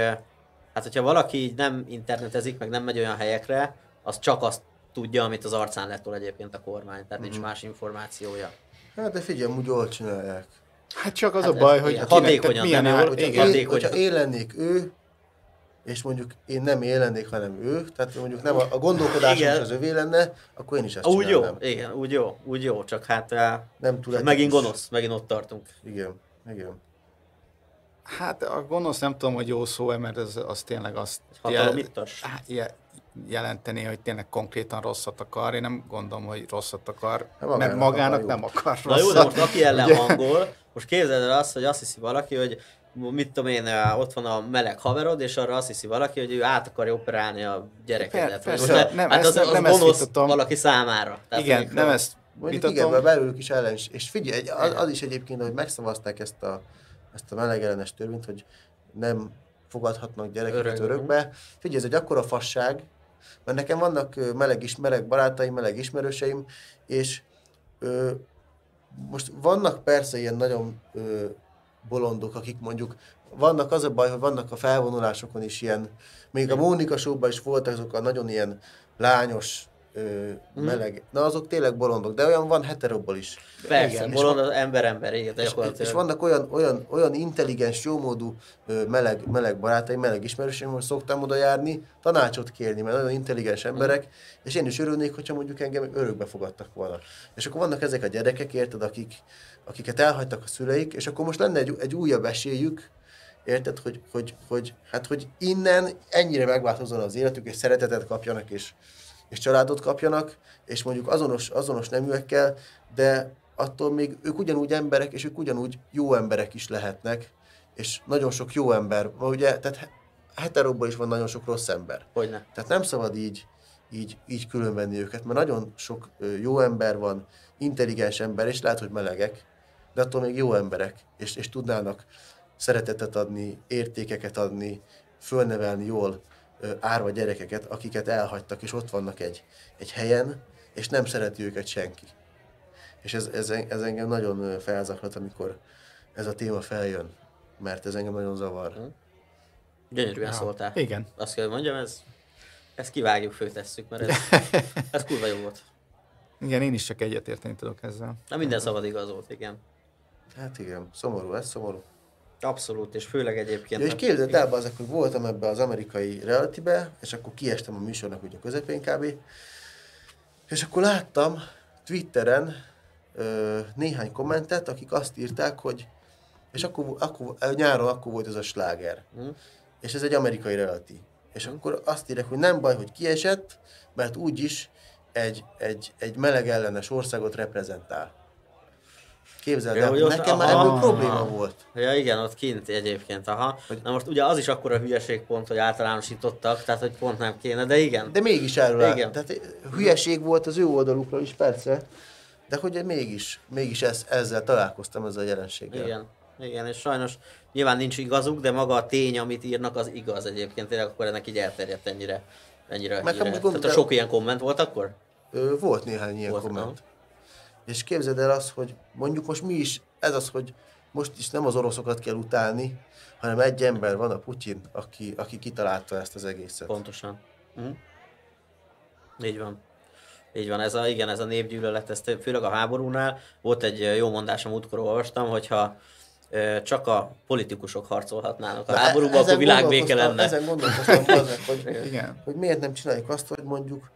hát hogyha valaki így nem internetezik, meg nem megy olyan helyekre, az csak azt tudja, amit az arcán letol egyébként a kormány, tehát nincs más információja. Hát de figyelj, úgy jól csinálják. Hát csak az a baj, hogy hatékonyan milyen nem jól, hogyha én lennék ő, és mondjuk én nem én lennék, hanem ő, tehát mondjuk nem a gondolkodásom is az övé lenne, akkor én is ezt úgy csinálnám. Jó, igen, úgy jó, csak hát nem megint gonosz, megint ott tartunk. Igen. Hát a gonosz nem tudom, hogy jó szó, mert az tényleg azt jelenteni, hogy tényleg konkrétan rosszat akar. Én nem gondolom, hogy rosszat akar, mert magának nem akar rosszat. Na jó, de most aki ellen hangol, most képzeld el azt, hogy azt hiszi valaki, hogy mit tudom én, ott van a meleg haverod, és arra azt hiszi valaki, hogy ő át akarja operálni a gyerekedet. Persze, hát az gonosz valaki számára. Tehát igen, nem ezt mondjuk igen, mert belőlük is ellen. És figyelj, az is egyébként, hogy megszavazták ezt a melegellenes törvényt, hogy nem fogadhatnak gyerekeket örökbe. Figyelj, ez egy akkora fasság, mert nekem vannak meleg barátaim, meleg ismerőseim, és most vannak persze ilyen nagyon bolondok, akik mondjuk, vannak az a baj, hogy vannak a felvonulásokon is ilyen, még a Mónika Show-ban is voltak azok a nagyon ilyen lányos, meleg, na azok tényleg bolondok, de olyan van heteróból is. Persze, igen, bolond az ember, igen. És vannak olyan intelligens, jómódú meleg barátaim, meleg ismerőseim, hogy szoktam oda járni, tanácsot kérni, mert nagyon intelligens emberek, és én is örülnék, hogyha mondjuk engem örökbe fogadtak volna. És akkor vannak ezek a gyerekek, érted, akiket elhagytak a szüleik, és akkor most lenne egy újabb esélyük, érted, hogy innen ennyire megváltozzon az életük, és szeretetet kapjanak, és családot kapjanak, és mondjuk azonos neműekkel, de attól még ők ugyanúgy emberek, és ők ugyanúgy jó emberek is lehetnek, és nagyon sok jó ember, ugye, tehát heteróban is van nagyon sok rossz ember. Hogyne. Tehát nem szabad így különvenni őket, mert nagyon sok jó ember van, intelligens ember, és lehet, hogy melegek, de attól még jó emberek, és tudnának szeretetet adni, értékeket adni, fölnevelni jól árva gyerekeket, akiket elhagytak, és ott vannak egy helyen, és nem szereti őket senki. És ez engem nagyon felzaklat, amikor ez a téma feljön, mert ez engem nagyon zavar. Gyönyörűen szóltál. Igen. Azt kell, hogy mondjam, ezt kivágjuk, főtesszük, mert ez kurva jó volt. Igen, én is csak egyetérteni tudok ezzel. Na minden szabad igaz volt, igen. Hát igen, szomorú, ez szomorú. Abszolút, és főleg egyébként. Ja, és képzeld el, azok, hogy voltam ebbe az amerikai realitybe, és akkor kiestem a műsornak ugye a közepén kb. És akkor láttam Twitteren néhány kommentet, akik azt írták, hogy és akkor nyáron akkor volt ez a sláger. És ez egy amerikai reality. És akkor azt írják, hogy nem baj, hogy kiesett, mert úgyis egy meleg ellenes országot reprezentál. Képzeld el, hogy nekem már ebből probléma volt. Ja igen, ott kint egyébként, Na most ugye az is akkora hülyeség pont, hogy általánosítottak, tehát hogy pont nem kéne, de igen. De mégis erről tehát hülyeség volt az ő oldalukról is, persze, de hogy mégis ezzel találkoztam, ezzel a jelenséggel. Igen, és sajnos nyilván nincs igazuk, de maga a tény, amit írnak, az igaz egyébként, tényleg akkor ennek így elterjedt ennyire. Tehát sok ilyen komment volt akkor? Volt néhány ilyen komment. És képzeld el azt, hogy mondjuk most mi is, ez az, hogy most is nem az oroszokat kell utálni, hanem egy ember van, a Putyin, aki kitalálta ezt az egészet. Pontosan. Így van. Így van, ez a népgyűlölet, ez főleg a háborúnál. Volt egy jó mondás, múltkor olvastam, hogyha csak a politikusok harcolhatnának a háborúban, akkor világbéke lenne. Ezen gondolkoztam, hogy miért nem csináljuk azt, hogy mondjuk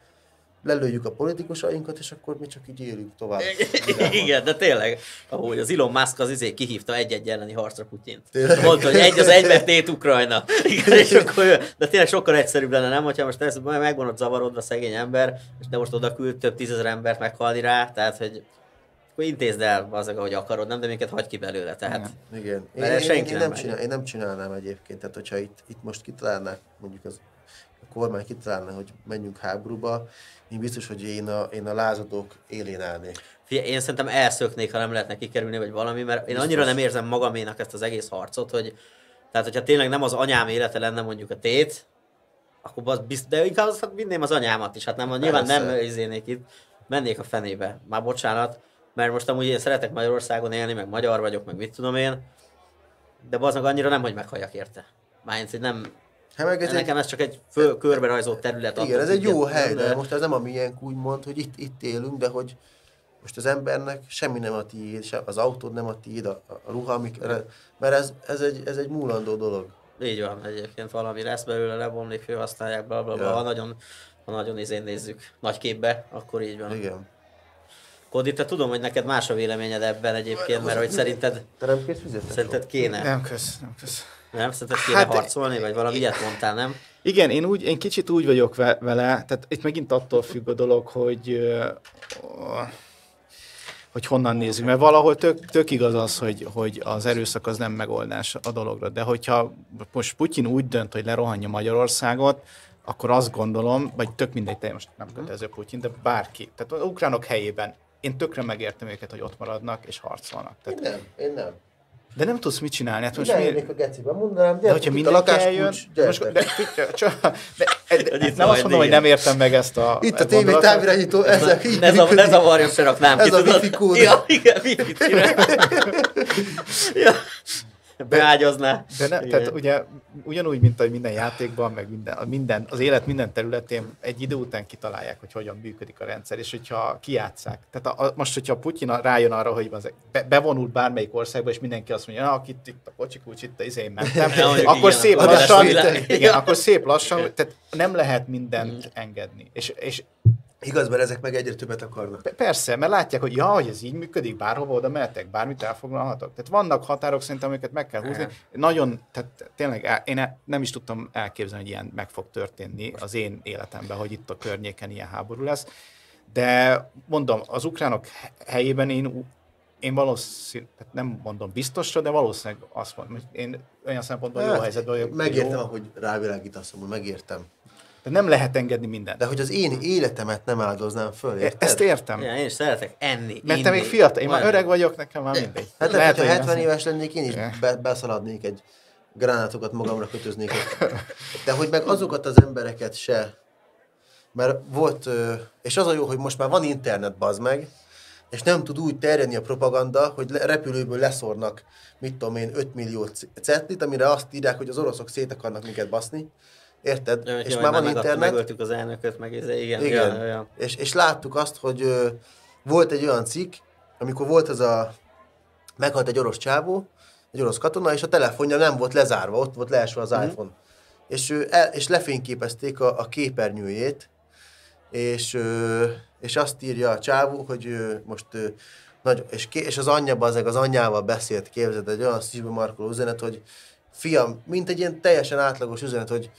lelőjük a politikusainkat, és akkor mi csak így élünk tovább. Igen, de tényleg, ahogy az Elon Musk az kihívta egy-egy elleni harcra Putyint. Mondta, hogy egy az egyben tét Ukrajna. Igen, és akkor, de tényleg sokkal egyszerűbb lenne, nem? Hogyha most megvan ott zavarodva szegény ember, de most oda küld több tízezer embert meghalni rá, tehát hogy akkor intézd el azért, ahogy akarod, nem, de minket hagy ki belőle, tehát. Igen. Én nem csinálnám egyébként, tehát hogyha itt most kitalálnák, mondjuk a kormány kitalálna, hogy menjünk háborúba, én biztos, hogy én a lázadók élén állnék. Figyelj, én szerintem elszöknék, ha nem lehetne kikerülni, vagy valami, mert én annyira nem érzem magaménak ezt az egész harcot, hogy tehát, hogyha tényleg nem az anyám élete lenne mondjuk a tét, akkor de inkább vinném az anyámat is, hát nem, nyilván nem izénék itt, mennék a fenébe, már bocsánat, mert most amúgy én szeretek Magyarországon élni, meg magyar vagyok, meg mit tudom én, de az meg annyira nem, hogy meghalljak érte. Mármint, hogy nem. Nekem ez csak egy körbe rajzolt terület. Igen, ez egy jó hely, de most ez nem a miénk úgymond, hogy itt élünk, de hogy most az embernek semmi nem a tiéd, az autód nem a tiéd, a ruha, mert ez egy múlandó dolog. Így van, egyébként valami lesz belőle, lebomlik, használják, blablabla, ha nagyon nézzük nagy képbe, akkor így van. Igen. Kodi, te tudom, hogy neked más a véleményed ebben egyébként, mert hogy szerinted kéne. Nem kösz. Nem? Szerinted kéne harcolni, vagy valami ilyet mondtál, nem? Igen, én kicsit úgy vagyok vele, tehát itt megint attól függ a dolog, hogy honnan nézzük, mert valahol tök igaz az, hogy az erőszak az nem megoldás a dologra, de hogyha most Putyin úgy dönt, hogy lerohanja Magyarországot, akkor azt gondolom, vagy tök mindegy, te most nem kötelező Putyin, de bárki, tehát az ukránok helyében én tökre megértem őket, hogy ott maradnak és harcolnak. Tehát, én nem. De nem tudsz mit csinálni. Hát most a gecibe, mondanám, de hogyha mindenki eljön, nem azt mondom, hogy nem értem meg ezt a itt a tévé távirányító, ezek így ne zavarjon, se raknám ki. Ez a wifi kód. Ja, igen, wifi-t beágyazná. Tehát ugye ugyanúgy, mint ahogy minden játékban, meg az élet minden területén egy idő után kitalálják, hogy hogyan működik a rendszer, és hogyha kijátszák. Tehát most, hogyha Putyin rájön arra, hogy bevonul bármelyik országba, és mindenki azt mondja, itt a kocsikulcs, itt én mentem, akkor szép lassan, tehát nem lehet mindent engedni. És igaz, mert ezek meg egyre többet akarnak. Persze, mert látják, hogy ez így működik, bárhova oda mehetek, bármit elfoglalhatok. Tehát vannak határok szerintem, amiket meg kell húzni. Nagyon, tehát tényleg én nem is tudtam elképzelni, hogy ilyen meg fog történni az én életemben, hogy itt a környéken ilyen háború lesz. De mondom, az ukránok helyében én valószínűleg, nem mondom biztosra, de valószínűleg azt mondom, hogy én olyan szempontból jó helyzetben vagyok. Megértem, ahogy rávilágítasz, hogy megértem. De nem lehet engedni mindent. De hogy az én életemet nem áldoznám föl, érted? Ezt értem. Ja, én is szeretek enni. Mert te még fiatal, én már öreg vagyok, nekem már mindegy. Hát lehet, hogy 70 éves lennék, én is beszaladnék egy gránátokat magamra kötöznék. De hogy meg azokat az embereket se. Mert volt, és az a jó, hogy most már van internet, bazd meg, és nem tud úgy terjedni a propaganda, hogy repülőből leszórnak, mit tudom én, 5 millió cetlit, amire azt írják, hogy az oroszok szét akarnak minket baszni. Érted? Ja, és már van internet. Megöltük az elnököt, meg igen. Ja. És láttuk azt, hogy volt egy olyan cikk, amikor volt meghalt egy orosz csávó, egy orosz katona, és a telefonja nem volt lezárva, ott volt leesve az iPhone. És lefényképezték a képernyőjét, és azt írja a csávó, hogy most és az anyja az anyjával beszélt, képzeld, egy olyan szívbe markoló üzenet, hogy fiam, mint egy ilyen teljesen átlagos üzenet, hogy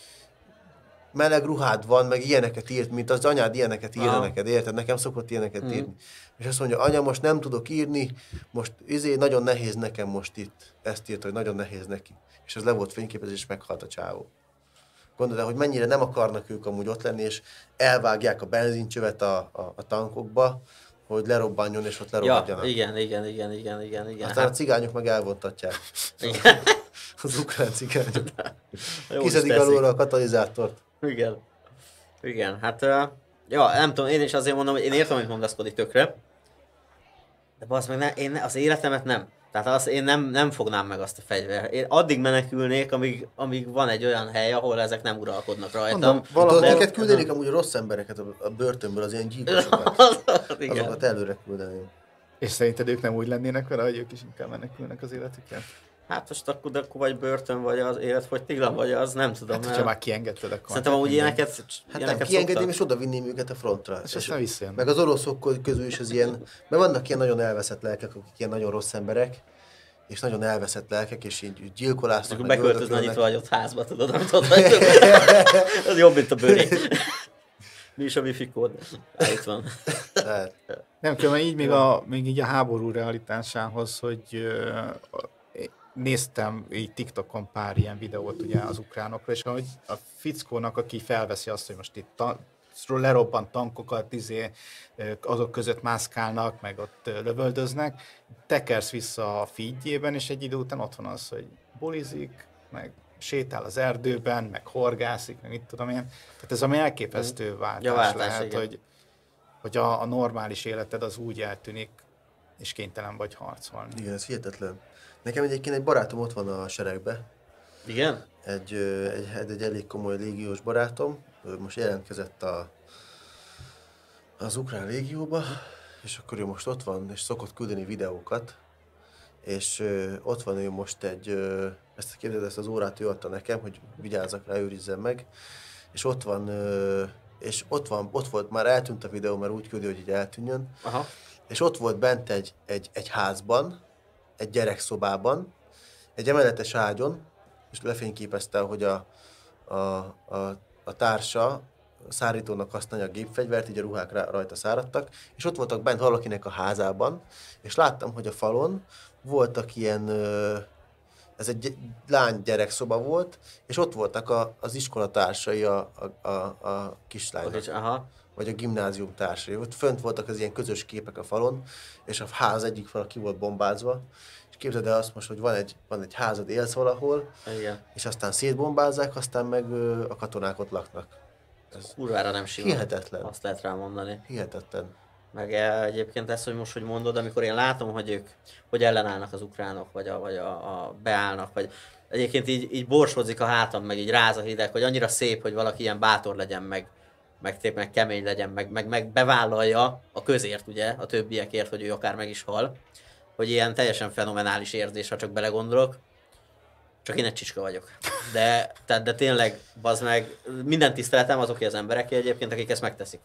meleg ruhád van, meg ilyeneket írt, mint az anyád ilyeneket írna neked, érted? Nekem szokott ilyeneket írni. És azt mondja, anya, most nem tudok írni, most nagyon nehéz nekem most itt. Ezt írt, hogy nagyon nehéz neki. És az le volt fényképezés, és meghalt a csávó. Gondolod, hogy mennyire nem akarnak ők amúgy ott lenni, és elvágják a benzincsövet a tankokba, hogy lerobbanjon, és ott lerobbadjanak. Ja, igen. Aztán a cigányok meg elvontatják. Igen. Az ukrán cigányok. Kiszedik alóra a katalizátort. Igen, hát nem tudom, én is azért mondom, hogy én értem, hogy mondasz, Kodi, tökre, de basz meg, én az életemet nem. Tehát azt én nem fognám meg azt a fegyvert. Én addig menekülnék, amíg van egy olyan hely, ahol ezek nem uralkodnak rajtam. Őket küldenék amúgy rossz embereket a börtönből, az ilyen gyilkosokat. Azokat előre küldeném. És szerinted ők nem úgy lennének vele, hogy ők is inkább menekülnek az életükkel? Hát most akkor vagy börtön, vagy az életfogytiglan, vagy az, nem tudom. Hát, hogyha már kiengedted, akkor... Szerintem amúgy ilyeneket nem, kiengedném és oda vinném őket a frontra. És aztán visszajön. Meg az oroszok közül is az ilyen, mert vannak ilyen nagyon elveszett lelkek, akik ilyen nagyon rossz emberek, és nagyon elveszett lelkek, és így gyilkolásznak. Akkor beköltözne nyitva hagyott házba, tudod, nem tudod. Az jobb, mint a bőri. Mi is a wifi kód? Itt van. Nem kell, így még így a háború realitásához, hogy néztem így TikTokon pár ilyen videót ugye az ukránokra, és ahogy a fickónak, aki felveszi azt, hogy most itt lerobbant tankokat, azok között mászkálnak, meg ott lövöldöznek, tekersz vissza a feedjében, és egy idő után ott van az, hogy bulizik, meg sétál az erdőben, meg horgászik, meg mit tudom én. Tehát ez ami elképesztő váltás lehet, hogy a normális életed az úgy eltűnik, és kénytelen vagy harcolni. Igen, ez hihetetlen. Nekem egyébként egy barátom ott van a seregbe. Igen? Egy elég komoly légiós barátom. Ő most jelentkezett az ukrán légióba, és akkor ő most ott van, és szokott küldeni videókat. És ott van ő most ezt képzeld, ezt az órát ő adta nekem, hogy vigyázzak rá, őrizzem meg. És ott volt, már eltűnt a videó, mert úgy küldi, hogy így eltűnjön. Aha. És ott volt bent egy házban, egy gyerekszobában, egy emeletes ágyon, és lefényképezte, hogy a társa szárítónak használja a gépfegyvert, így a ruhák rajta száradtak, és ott voltak bent valakinek a házában, és láttam, hogy a falon voltak ilyen, ez egy lány gyerekszoba volt, és ott voltak az iskolatársai a kislánynak. Aha. Vagy a gimnázium társai. Ott fönt voltak az ilyen közös képek a falon, és a ház egyik fala ki volt bombázva. És képzeld el azt most, hogy van egy házad, élsz valahol, igen. És aztán szétbombázzák, aztán meg a katonák ott laknak. Ez kurvára nem sima. Hihetetlen. Azt lehet rá mondani. Hihetetlen. Meg egyébként ezt, hogy most hogy mondod, amikor én látom, hogy ők hogy ellenállnak az ukránok, vagy beállnak, vagy egyébként így borsodzik a hátam, meg így ráz a hideg, hogy annyira szép, hogy valaki ilyen bátor legyen, meg kemény legyen, meg bevállalja a közért, ugye, a többiekért, hogy ő akár meg is hal, hogy ilyen teljesen fenomenális érzés, ha csak belegondolok. Csak én egy csicska vagyok. De tényleg, bazd meg, minden tiszteletem azoké az embereké egyébként, akik ezt megteszik.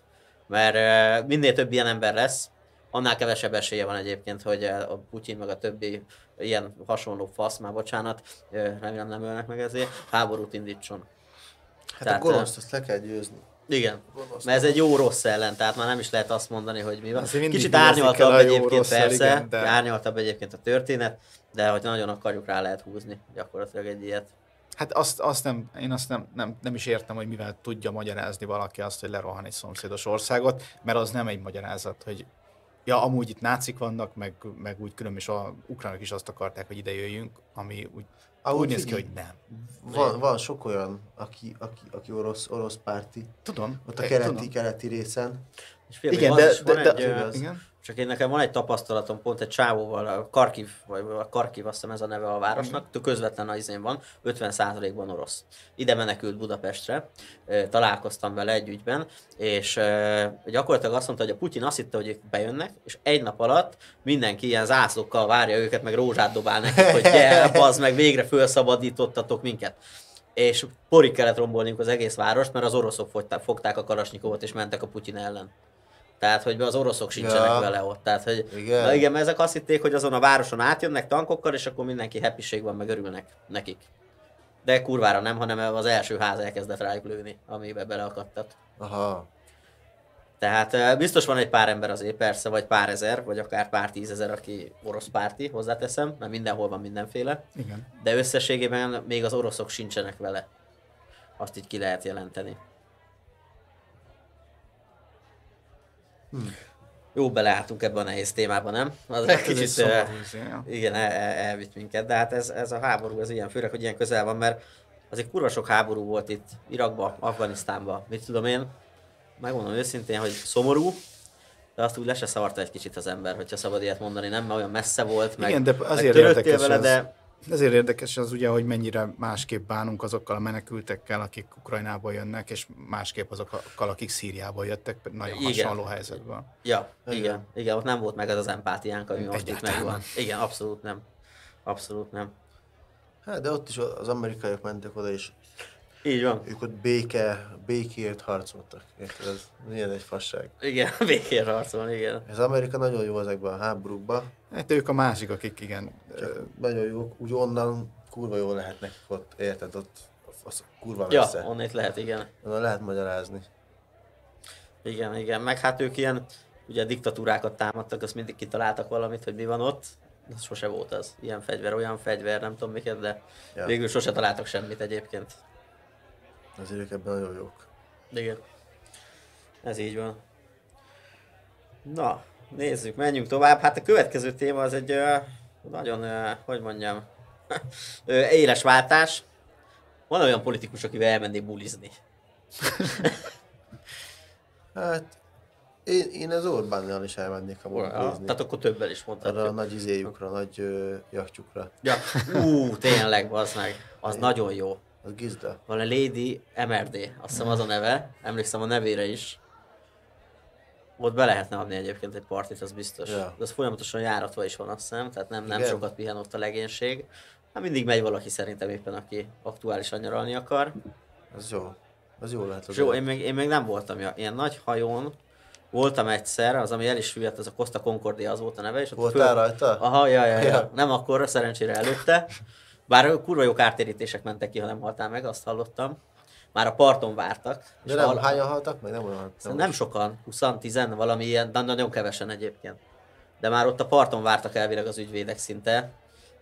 Mert minél több ilyen ember lesz, annál kevesebb esélye van egyébként, hogy a Putyin meg a többi ilyen hasonló fasz, már bocsánat, remélem nem ölnek meg ezért, háborút indítson. Hát tehát, a gonoszt azt le kell győzni. Igen, mert ez egy jó-rossz ellen, tehát már nem is lehet azt mondani, hogy mi van. Kicsit árnyaltabb egyébként persze, igen, de... árnyaltabb egyébként a történet, de hogy nagyon akarjuk, rá lehet húzni gyakorlatilag egy ilyet. Hát én azt nem is értem, hogy mivel tudja magyarázni valaki azt, hogy lerohan egy szomszédos országot, mert az nem egy magyarázat, hogy ja, amúgy itt nácik vannak, meg úgy külön is a ukránok is azt akarták, hogy ide jöjjünk, ami úgy néz ki, hogy nem. Van sok olyan, aki orosz párti. Tudom. Ott a keleti részen. És figyelj, igen. Csak én nekem van egy tapasztalatom pont egy csávóval, a Karkiv azt hiszem ez a neve a városnak, közvetlen az izén van, 50%-ban orosz. Ide menekült Budapestre, találkoztam vele egy ügyben, és gyakorlatilag azt mondta, hogy a Putyin azt hitte, hogy ők bejönnek, és egy nap alatt mindenki ilyen zászlókkal várja őket, meg rózsát dobál nekik, hogy bazd meg, végre felszabadítottatok minket. És porig kellett rombolniuk az egész várost, mert az oroszok fogták a Kalasnyikovot és mentek a Putyin ellen. Tehát, hogy az oroszok sincsenek vele ott. Tehát, hogy igen, mert ezek azt hitték, hogy azon a városon átjönnek tankokkal, és akkor mindenki happység van, meg örülnek nekik. De kurvára nem, hanem az első ház elkezdett rájuk lőni, amiben beleakadtak. Aha. Tehát biztos van egy pár ember azért, persze, vagy pár ezer, vagy akár pár tízezer, aki orosz párti, hozzáteszem, mert mindenhol van mindenféle. Igen. De összességében még az oroszok sincsenek vele. Azt így ki lehet jelenteni. Jó, beleálltunk ebben a nehéz témában, nem? Az egy kicsit, igen, elvitt minket, de hát ez a háború, ez ilyen, főleg, hogy ilyen közel van, mert azért kurva sok háború volt itt Irakban, Afganisztánban, mit tudom én, megmondom őszintén, hogy szomorú, de azt úgy le se szavarta egy kicsit az ember, hogyha szabad ilyet mondani, nem, mert olyan messze volt, meg, Igen, de meg azért törődtél érdekes vele, az, de ezért érdekes az ugye, hogy mennyire másképp bánunk azokkal a menekültekkel, akik Ukrajnából jönnek, és másképp azokkal, akik Szíriából jöttek, nagyon Igen. hasonló helyzetben. Ja, igen, ott nem volt meg az empátiánk, ami most itt Egyáltalán megvan. nem. Igen, abszolút nem. Abszolút nem. Hát, de ott is az amerikaiak mentek oda, és Így van. ők ott békéért harcoltak. Érted? Ez milyen egy fasság. Igen, végén harcolni, igen. Ez Amerika nagyon jó ezekben a háborúkban. Hát ők a másik, akik igen. Nagyon jó, úgy onnan kurva jó lehet nekik ott, érted? Ott az kurva Ja, messze. onnét lehet, igen. Onnan lehet magyarázni. Igen, meg hát ők ilyen, ugye diktatúrákat támadtak, azt mindig kitaláltak valamit, hogy mi van ott. Az sose volt az. Ilyen fegyver, olyan fegyver, nem tudom miket, de végül sose találtak semmit egyébként. Azért ők ebben nagyon jók. Igen. Ez így van. Na, nézzük, menjünk tovább. Hát a következő téma az egy nagyon, hogy mondjam, éles váltás. Van olyan politikus, akivel elmennék bulizni. Hát, én az Orbánnal is elmennék a bulizni. Tehát akkor többel is mondhatjuk. Arra a nagy izéjukra, nagy jachtjukra. Ja, tényleg, bazd meg. Az nagyon jó. Az gizda. Van a Lady MRD, azt hiszem az a neve, emlékszem a nevére is. Ott be lehetne adni egyébként egy partit, az biztos. Ja. De az folyamatosan járatva is van, azt hiszem, tehát nem Igen? sokat pihen ott a legénység. Hát mindig megy valaki szerintem éppen, aki aktuálisan nyaralni akar. Az jó. Az jó lehet. És jó, én még nem voltam ilyen nagy hajón. Voltam egyszer, az ami el is süllyedt, az a Costa Concordia, az volt a neve. És ott Voltál rajta? Aha, ja. Ja. Nem akkor, szerencsére előtte. Bár kurva jó kártérítések mentek ki, ha nem haltál meg, azt hallottam. Már a parton vártak. De nem, hányan haltak meg? Nem olyan. Nem sokan, 20-10, valami ilyen, de nagyon kevesen egyébként. De már ott a parton vártak elvileg az ügyvédek szinte,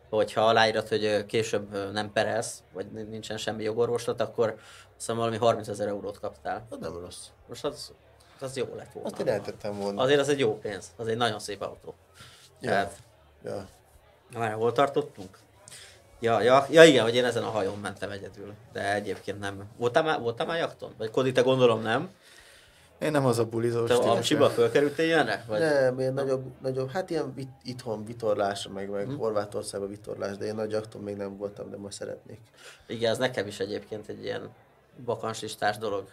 hogyha aláírat, hogy később nem perelsz, vagy nincsen semmi jogorvoslat, akkor azt hiszem valami 30 000 eurót kaptál. Az nem rossz. Most az jó lett volna. Azt én eltettem volna. Azért az egy jó pénz, az egy nagyon szép autó. Ja. Tehát, Ja. már hol tartottunk? Ja, igen, hogy én ezen a hajón mentem egyedül, de egyébként nem. Voltál már jachton? Vagy Kodi, te gondolom nem? Én nem az a bulizós Te stílusú. Amcsiba fölkerültél ilyenre? Vagy? Nem, én nagyobb, hát ilyen itthon vitorlásra, meg Horvátországban vitorlás, de én nagy jakton még nem voltam, de most szeretnék. Igen, az nekem is egyébként egy ilyen bakanslistás dolog.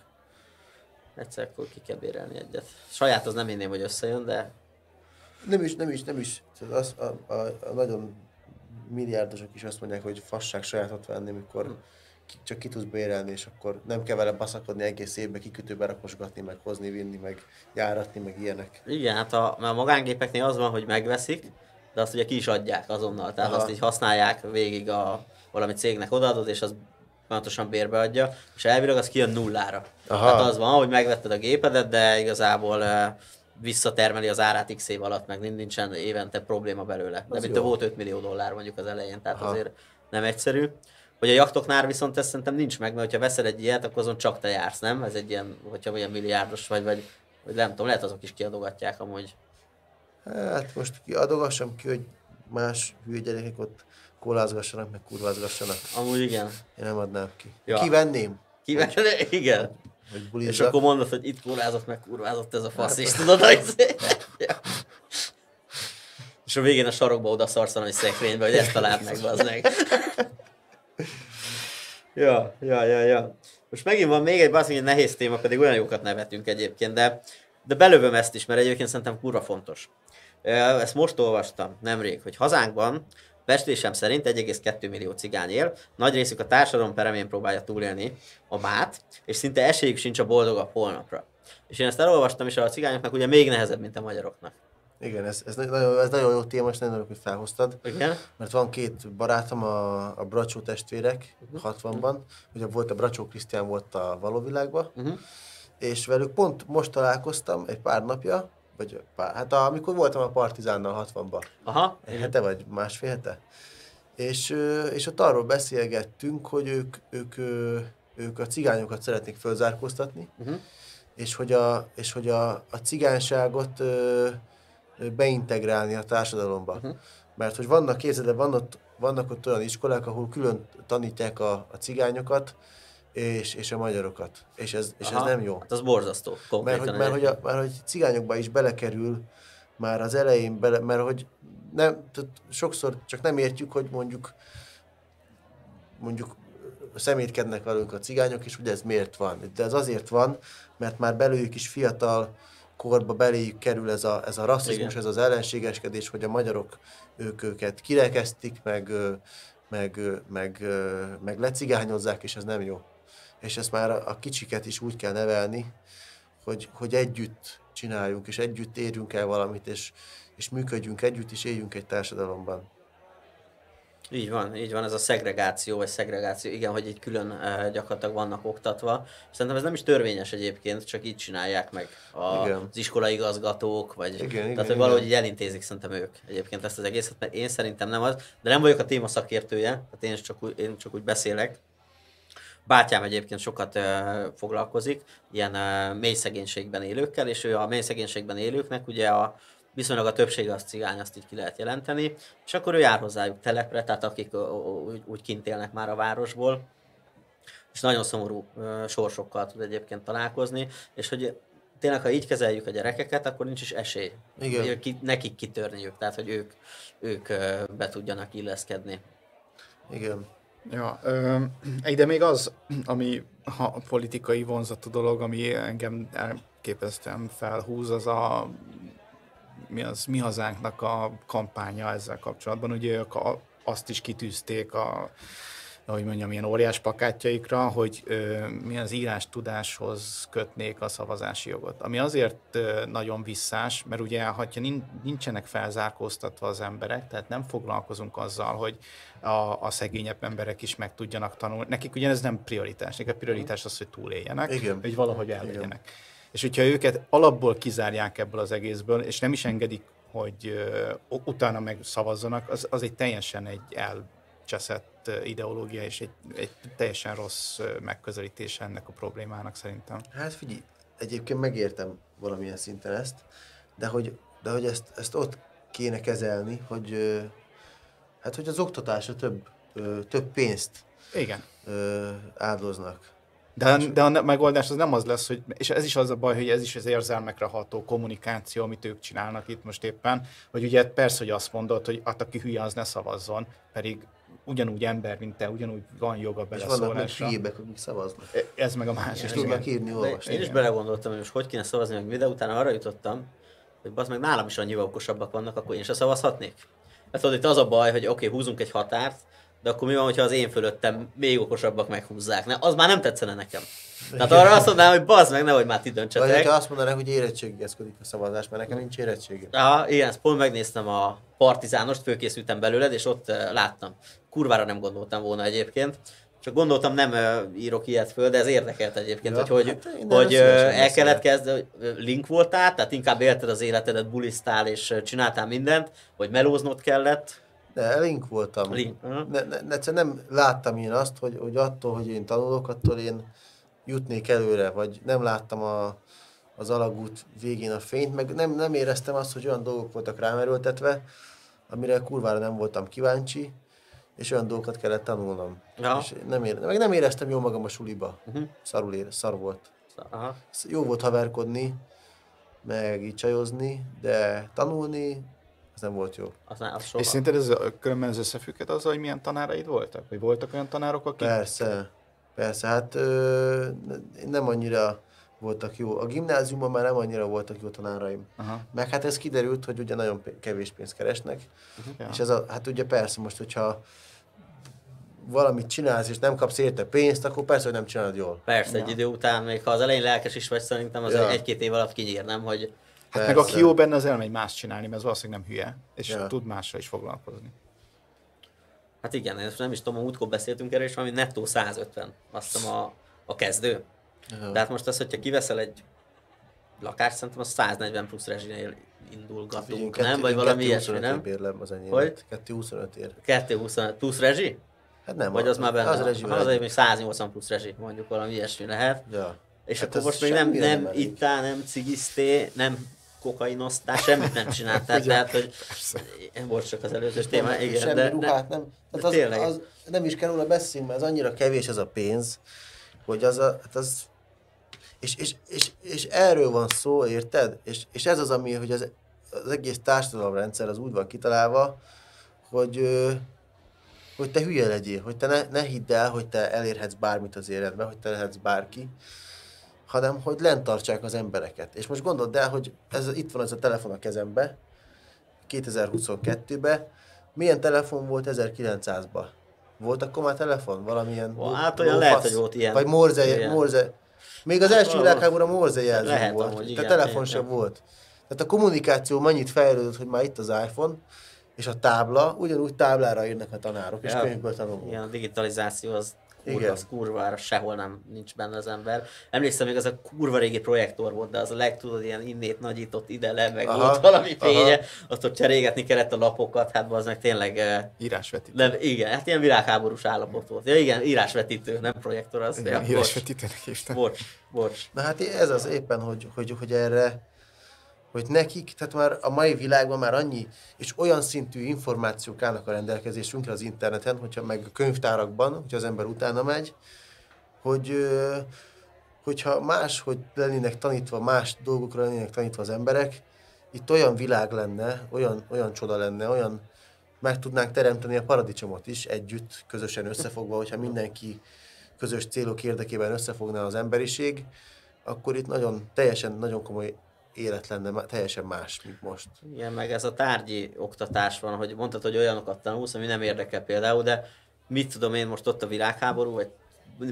Egyszer akkor ki kell bérelni egyet. Saját az nem hinném, hogy összejön, de Nem is. Az, a nagyon milliárdosok is azt mondják, hogy fasság sajátot venni, mikor csak ki tudsz bérelni, és akkor nem kell vele baszakodni egész évben, kikötőbe rakosgatni, meg hozni, vinni, meg járatni, meg ilyenek. igen, hát a magángépeknél az van, hogy megveszik, de azt ugye ki is adják azonnal, tehát Aha. azt így használják végig valami cégnek odaadod, és az pontosan bérbe adja, és elvileg az kijön nullára. Aha. Tehát az van, hogy megvetted a gépedet, de igazából visszatermeli az árát x év alatt, meg nincsen évente probléma belőle. De Az mint jó. volt 5 millió dollár mondjuk az elején, tehát Aha. azért nem egyszerű. Hogy a jachtoknál viszont ez szerintem nincs meg, mert ha veszel egy ilyet, akkor azon csak te jársz, nem? Ez egy ilyen, hogyha olyan milliárdos vagy nem tudom, lehet azok is kiadogatják amúgy. Hát most adogassam ki, hogy más hülye gyerekek ott kólázgassanak, meg kurvázgassanak. Amúgy igen. Én nem adnám ki. Ja. Kivenném, Igen. hogy És bulizzak. akkor mondod, hogy itt kórázott, meg kurvázott ez a fasz is, tudod, hogy... Ja. És a végén a sarokba oda szarsz a szekrénybe, hogy ezt találd meg, bazd meg. Ja. Most megint van még egy nehéz téma, pedig olyan jókat nevetünk egyébként, de belövöm ezt is, mert egyébként szerintem kurva fontos. Ezt most olvastam nemrég, hogy hazánkban becslésem szerint 1,2 millió cigány él, nagy részük a társadalom peremén próbálja túlélni a mát, és szinte esélyük sincs a boldogabb holnapra. És én ezt elolvastam, és a cigányoknak ugye még nehezebb, mint a magyaroknak. Igen, ez nagyon jó téma, és nagyon örülök, hogy felhoztad. Igen? Mert van két barátom, a Bracsó testvérek, 60-ban, ugye volt a Bracsó Krisztián volt a valóvilágban, és velük pont most találkoztam egy pár napja, vagy hát amikor voltam a Partizánnal 60-ban. Aha. Egy hete vagy másfél hete. És ott arról beszélgettünk, hogy ők a cigányokat szeretnék fölzárkóztatni, és hogy a cigányságot beintegrálni a társadalomba. Mert hogy vannak ott olyan iskolák, ahol külön tanítják a cigányokat, és a magyarokat. És ez nem jó. Hát az borzasztó. Mert hogy cigányokba is belekerül már az elején, mert hogy sokszor csak nem értjük, hogy mondjuk szemétkednek velünk a cigányok, és hogy ez miért van. De ez azért van, mert már belőlük is fiatal korba beléjük kerül ez a rasszizmus, igen. Ez az ellenségeskedés, hogy a magyarok őket kirekesztik, meg lecigányozzák, és ez nem jó. És ezt már a kicsiket is úgy kell nevelni, hogy együtt csináljunk, és együtt érjünk el valamit, és működjünk együtt, és éljünk egy társadalomban. Így van, ez a szegregáció, igen, hogy így külön gyakorlatilag vannak oktatva. Szerintem ez nem is törvényes egyébként, csak így csinálják meg az iskolai-igazgatók, vagy tehát hogy valahogy így elintézik szerintem ők egyébként ezt az egészet, mert én szerintem nem az, de nem vagyok a téma szakértője, tehát én csak úgy beszélek. Bátyám egyébként sokat foglalkozik ilyen mély szegénységben élőkkel, és ő a mély szegénységben élőknek ugye viszonylag a többsége az cigány, azt így ki lehet jelenteni, és akkor ő jár hozzájuk telepre, tehát akik úgy kint élnek már a városból, és nagyon szomorú sorsokkal tud egyébként találkozni, és hogy tényleg, ha így kezeljük a gyerekeket, akkor nincs is esély nekik kitörniük, tehát hogy ők be tudjanak illeszkedni. Igen. Ja, de még az, ami a politikai vonzatú dolog, ami engem elképesztően felhúz, az a Mi Hazánknak a kampánya ezzel kapcsolatban. Ugye ők azt is kitűzték ahogy mondjam, ilyen óriás plakátjaikra, hogy mi az írás tudáshoz kötnék a szavazási jogot. Ami azért nagyon visszás, mert ugye, ha nincsenek felzárkóztatva az emberek, tehát nem foglalkozunk azzal, hogy a szegényebb emberek is meg tudjanak tanulni. Nekik ugye ez nem prioritás. Nekik a prioritás az, hogy túléljenek, igen. Hogy valahogy ellegyenek. És hogyha őket alapból kizárják ebből az egészből, és nem is engedik, hogy utána meg szavazzanak, az egy teljesen egy elcseszett ideológia, és egy teljesen rossz megközelítése ennek a problémának szerintem. Hát figyelj, egyébként megértem valamilyen szinten ezt, de hogy ezt ott kéne kezelni, hogy az oktatásra több pénzt igen. Áldoznak. De a megoldás az nem az lesz, hogy, és ez is az a baj, hogy ez is az érzelmekre ható kommunikáció, amit ők csinálnak itt most éppen, hogy ugye persze, hogy azt mondod, hogy aki hülye, az ne szavazzon, pedig ugyanúgy ember, mint te, ugyanúgy van joga beleszólásra. És vannak meg hülyébek, akik szavaznak. Ez meg a másik. És tudnak írni, olvasni. Én is belegondoltam, hogy most hogy kéne szavazni, meg mi, de utána arra jutottam, hogy bazd meg nálam is annyival okosabbak vannak, akkor én se szavazhatnék. Hát tudod, itt az a baj, hogy oké, húzunk egy határt, de akkor mi van, hogyha az én fölöttem még okosabbak meghúzzák? Az már nem tetszene nekem. Tehát arra azt mondanám, hogy bazd meg, nehogy már ti döntsetek. Vagy hogyha azt mondanák, hogy érettségizkodik a szavazás, mert nekem nincs érettségem. Igen, ezt pont megnéztem a Partizánost, fölkészültem belőled, és ott láttam. Kurvára nem gondoltam volna egyébként. Csak gondoltam, nem írok ilyet föl, de ez érdekelt egyébként, ja, hogy el kellett kezdeni, link voltál, tehát inkább élted az életedet, bulisztál és csináltál mindent, vagy melóznod kellett. De link voltam. Nem láttam én azt, hogy attól, hogy én tanulok, attól én jutnék előre, vagy nem láttam az alagút végén a fényt, meg nem éreztem azt, hogy olyan dolgok voltak rám erőltetve, amire kurvára nem voltam kíváncsi, és olyan dolgokat kellett tanulnom. Ja. És nem éreztem jól magam a suliba. Szar volt. Aha. Jó volt haverkodni, meg így csajozni, de tanulni, ez nem volt jó. És szerinted ez különben ez összefügghet azzal, hogy milyen tanáraid voltak? Vagy voltak olyan tanárok, akik... Persze, hát nem annyira voltak jó. A gimnáziumban már nem annyira voltak jó tanáraim. Aha. Meg hát ez kiderült, hogy ugye nagyon kevés pénzt keresnek. Ja. És hát ugye persze most, hogyha valamit csinálsz, és nem kapsz érte pénzt, akkor persze, hogy nem csinálod jól. Persze, egy idő után, még ha az elején lelkes is vagy, szerintem az egy-két év alatt kinyír, nem, hogy... Hát meg aki jó benne, az elmegy más csinálni, mert az valószínűleg nem hülye, és tud mással is foglalkozni. Hát igen, én nem is tudom, a múltkor beszéltünk erről, és valami nettó 150, azt hiszem a kezdő. De hát most az, hogyha kiveszel egy lakást, szerintem az 140 plusz rezsinél indulgatunk, nem? Vagy valami ilyesmi, nem? Hogy? 225 ér. 225 plusz rezsi? Hát nem. Vagy az már benne? Az rezsi. Az még 180 plusz rezsi, mondjuk valami ilyesmi lehet. Ja. És hát akkor most még nem ittál, nem cigiztél, nem kokainoztál, semmit nem csináltál, tehát hogy volt csak az előzős téma, igen. Semmi ruhát nem. Tehát az nem is kell róla beszélni, mert az annyira kevés ez a pénz, hogy és erről van szó, érted? És ez az, ami, hogy az egész társadalomrendszer az úgy van kitalálva, hogy te hülye legyél, hogy te ne hidd el, hogy te elérhetsz bármit az életben, hogy te lehetsz bárki, hanem hogy lent tartsák az embereket. És most gondold el, hogy itt van ez a telefon a kezembe, 2022-ben, milyen telefon volt 1900-ban? Volt akkor már telefon? Valamilyen... Hát olyan lehet, hogy volt ilyen. Vagy Morze. Még az első világháborúban Morze jelző volt. Amúgy, tehát telefon sem volt. Tehát a kommunikáció mennyit fejlődött, hogy már itt az iPhone, és a tábla, ugyanúgy táblára írnak a tanárok, és könyvből tanulunk. Igen, a digitalizáció az kurvára sehol nem nincs benne az ember. Emlékszem, még az a kurva régi projektor volt, de az a legtudod, ilyen innét nagyított ide le, meg volt valami fénye, azt ott cserégetni kellett a lapokat, hát az meg tényleg... Írásvetítő. Igen, hát ilyen világháborús állapot volt. Ja igen, írásvetítő, nem projektor az. Igen, ja, írásvetítőnek hívtam. Bocs. Na hát ez az éppen, hogy erre, hogy nekik, tehát már a mai világban már annyi, és olyan szintű információk állnak a rendelkezésünkre az interneten, hogyha meg a könyvtárakban, hogyha az ember utána megy, hogyha máshogy lennének tanítva, más dolgokra lennének tanítva az emberek, itt olyan világ lenne, olyan csoda lenne, olyan meg tudnánk teremteni a paradicsomot is együtt, közösen összefogva, hogyha mindenki közös célok érdekében összefogná az emberiség, akkor itt nagyon komoly élet lenne, teljesen más, mint most. Igen, meg ez a tárgyi oktatás van, hogy mondtad, hogy olyanokat tanulsz, ami nem érdekel például, de mit tudom én most ott a világháború, vagy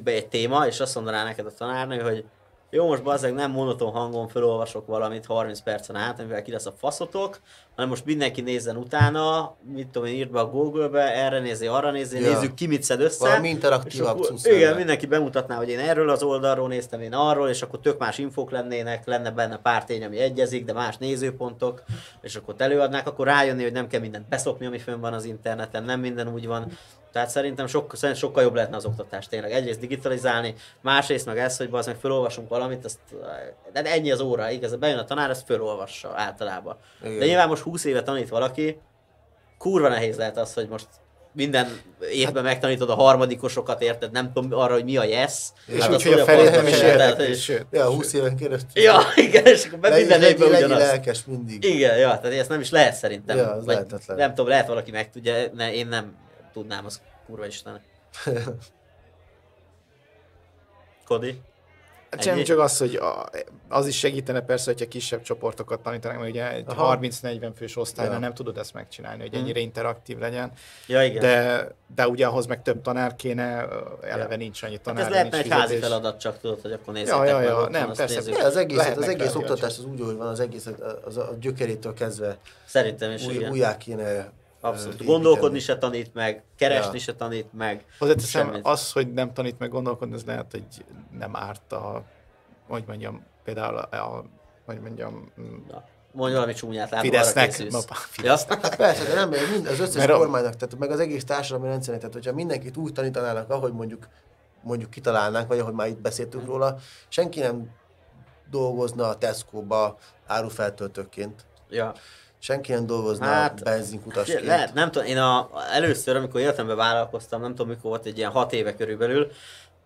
egy téma, és azt mondaná neked a tanárnő, hogy jó, most bazzeg nem monoton hangon felolvasok valamit 30 percen át, amivel ki lesz a faszotok, hanem most mindenki nézzen utána, mit tudom én, írd be a Google-be, erre nézi, arra nézi, nézzük ki mit szed össze. Valami interaktívabb cucc. Igen, mindenki bemutatná, hogy én erről az oldalról néztem, én arról, és akkor tök más infók lennének, lenne benne pár tény, ami egyezik, de más nézőpontok, és akkor előadnák, akkor rájönni, hogy nem kell mindent beszopni, ami fönn van az interneten, nem minden úgy van. Tehát szerintem sokkal jobb lehetne az oktatás tényleg. Egyrészt digitalizálni, másrészt meg ez, hogy meg felolvasunk valamit, de ennyi az óra, igaz, bejön a tanár, ezt felolvassa általában. Igen. De nyilván most 20 éve tanít valaki, kurva nehéz lehet az, hogy most minden évben megtanítod a harmadikosokat, érted? Nem tudom arra, hogy mi a yes. És úgy, hogy a felét nem is érted. Ja, 20 éven keresztül. Ja, igen, és akkor minden évben ugyanaz. Legyen lelkes mindig. Igen, ja, tehát ezt nem is lehet szerintem. Ja, az lehetetlen. Nem tudom, lehet valaki meg tudja, én nem tudnám, az kurva Isten. Kodi? Semmi csak az, hogy az is segítene persze, hogyha kisebb csoportokat tanítanak, mert ugye egy 30-40 fős osztálynál nem tudod ezt megcsinálni, hogy ennyire interaktív legyen. Ja, igen. De ugye ahhoz meg több tanár kéne, eleve nincs annyi tanár. Hát ez lehetne egy házi feladat, csak tudod, hogy akkor nézzétek meg. Nem, persze. Az egész oktatás az úgy, hogy van, az egész az a gyökerétől kezdve. Szerintem is újjá kéne. Abszolút. Gondolkodni se tanít meg, keresni se tanít meg. Hozzáteszem, az, hogy nem tanít meg gondolkodni, ez lehet, hogy nem árt például mondj valami csúnyát, látom, Fidesznek. Hát persze, de nem, az összes kormánynak, tehát meg az egész társadalmi rendszernek, tehát hogyha mindenkit úgy tanítanának, ahogy mondjuk kitalálnánk, vagy ahogy már itt beszéltünk róla, senki nem dolgozna a Tesco-ba árufeltöltőként. Ja. Senki nem dolgozna benzinkutasként. Nem tudom, én először, amikor életemben vállalkoztam, nem tudom mikor volt, egy ilyen 6 éve körülbelül,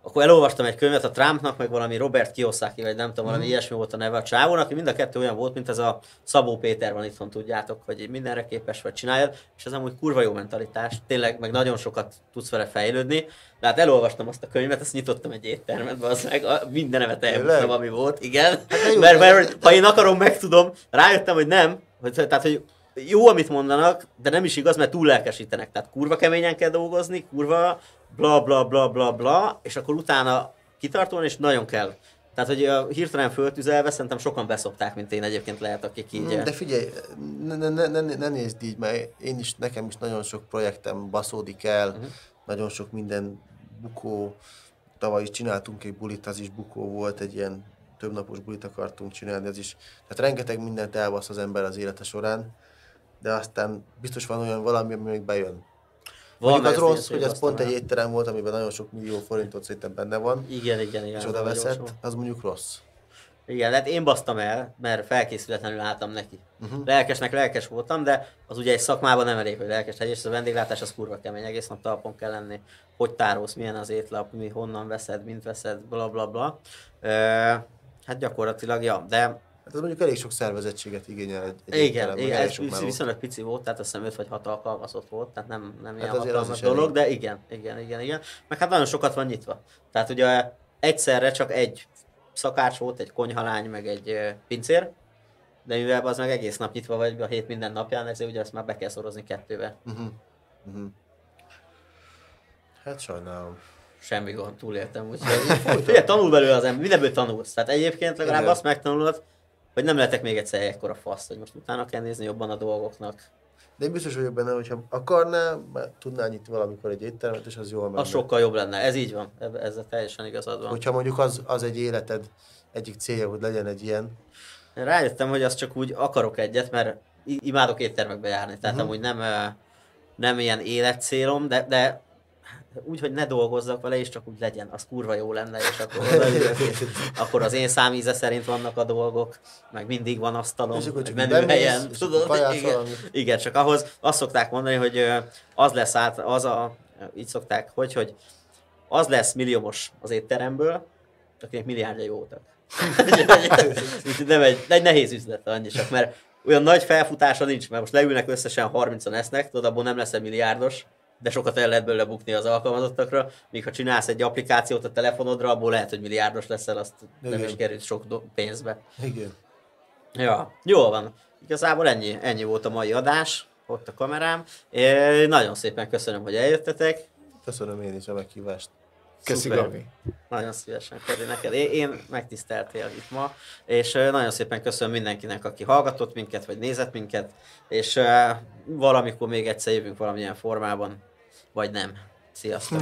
akkor elolvastam egy könyvet a Trumpnak, meg valami Robert Kiyosaki, vagy nem tudom, valami ilyesmi volt a neve a csávónak, aki mind a kettő olyan volt, mint ez a Szabó Péter van itthon, tudjátok, hogy mindenre képes vagy csináljad, és ez amúgy kurva jó mentalitás, tényleg meg nagyon sokat tudsz vele fejlődni, de hát elolvastam azt a könyvet, azt nyitottam egy éttermet, bazzeg, minden nevet elmondtam, ami volt, igen, mert ha én akarom, megtudom, rájöttem, hogy nem, tehát, hogy jó, amit mondanak, de nem is igaz, mert túl lelkesítenek. Tehát kurva keményen kell dolgozni, kurva bla bla bla bla bla, és akkor utána kitartóan, és nagyon kell. Tehát, hogy hirtelen föltüzelve, szerintem sokan beszopták, mint én egyébként lehet, akik így... De figyelj, ne nézd így, mert nekem is nagyon sok projektem baszódik el, nagyon sok minden bukó. Tavaly is csináltunk egy bulit, az is bukó volt, egy ilyen többnapos bulit akartunk csinálni, ez is. Tehát rengeteg mindent elbasz az ember az élete során, de aztán biztos van olyan valami, ami még bejön. Mondjuk az rossz, hogy ez pont egy étterem volt, amiben nagyon sok millió forintot szerintem benne van. Igen. És oda veszett, az mondjuk rossz. Igen, hát én basztam el, mert felkészületlenül álltam neki. Lelkesnek lelkes voltam, de az ugye egy szakmában nem elég, hogy lelkes legyél, és a vendéglátás az kurva kemény, egész nap talpon kell lenni. Hogy tárolsz, milyen az étlap, honnan veszed, mint veszed, bla bla bla. Hát gyakorlatilag, ja, de... Hát ez mondjuk elég sok szervezettséget igényel egy igen, ez viszonylag pici volt, tehát azt hiszem 5 vagy 6 alkalmazott volt, tehát nem ilyen hatalmas dolog, de igen. Meg hát nagyon sokat van nyitva. Tehát ugye egyszerre csak egy szakács volt, egy konyhalány, meg egy pincér, de mivel az meg egész nap nyitva vagy a hét minden napján, ezért ugye ezt már be kell szorozni 2-vel. Hát sajnálom. Semmi gond, túléltem, úgyhogy tanul belőle az ember, mindenből tanulsz. Tehát egyébként legalább azt megtanulod, hogy nem lehetek még egyszer ekkora fasz, hogy most utána kell nézni jobban a dolgoknak. De én biztos vagyok benne, hogyha akarná, tudná nyitni valamikor egy éttermet, és az jól menne. Az sokkal jobb lenne, ez így van, ezzel teljesen igazad van. Hogyha mondjuk az egy életed egyik célja, hogy legyen egy ilyen. Rájöttem, hogy azt csak úgy akarok egyet, mert imádok éttermekbe járni, tehát amúgy nem ilyen életcélom, de úgy, hogy ne dolgozzak vele, és csak úgy legyen, az kurva jó lenne, és akkor az én számíze szerint vannak a dolgok, meg mindig van asztalom, menühelyen, tudod? Igen, csak ahhoz azt szokták mondani, hogy az lesz így szokták, hogy az lesz milliómos az étteremből, akinek milliárdjai voltak. Nem egy nehéz üzlet annyi csak, mert olyan nagy felfutása nincs, mert most leülnek összesen 30-an esznek, tudod, abból nem lesz egy milliárdos, de sokat el lehet belőle bukni az alkalmazottakra, míg ha csinálsz egy applikációt a telefonodra, abból lehet, hogy milliárdos leszel, azt nem is került sok pénzbe. Igen. Ja, jól van. Igazából ennyi volt a mai adás, ott a kamerám. Nagyon szépen köszönöm, hogy eljöttetek. Köszönöm én is a meghívást. Köszi, Gabi. Nagyon szívesen, Feri, neked. Én megtiszteltél itt ma, és nagyon szépen köszönöm mindenkinek, aki hallgatott minket, vagy nézett minket, és valamikor még egyszer jövünk valamilyen formában, vagy nem. Sziasztok!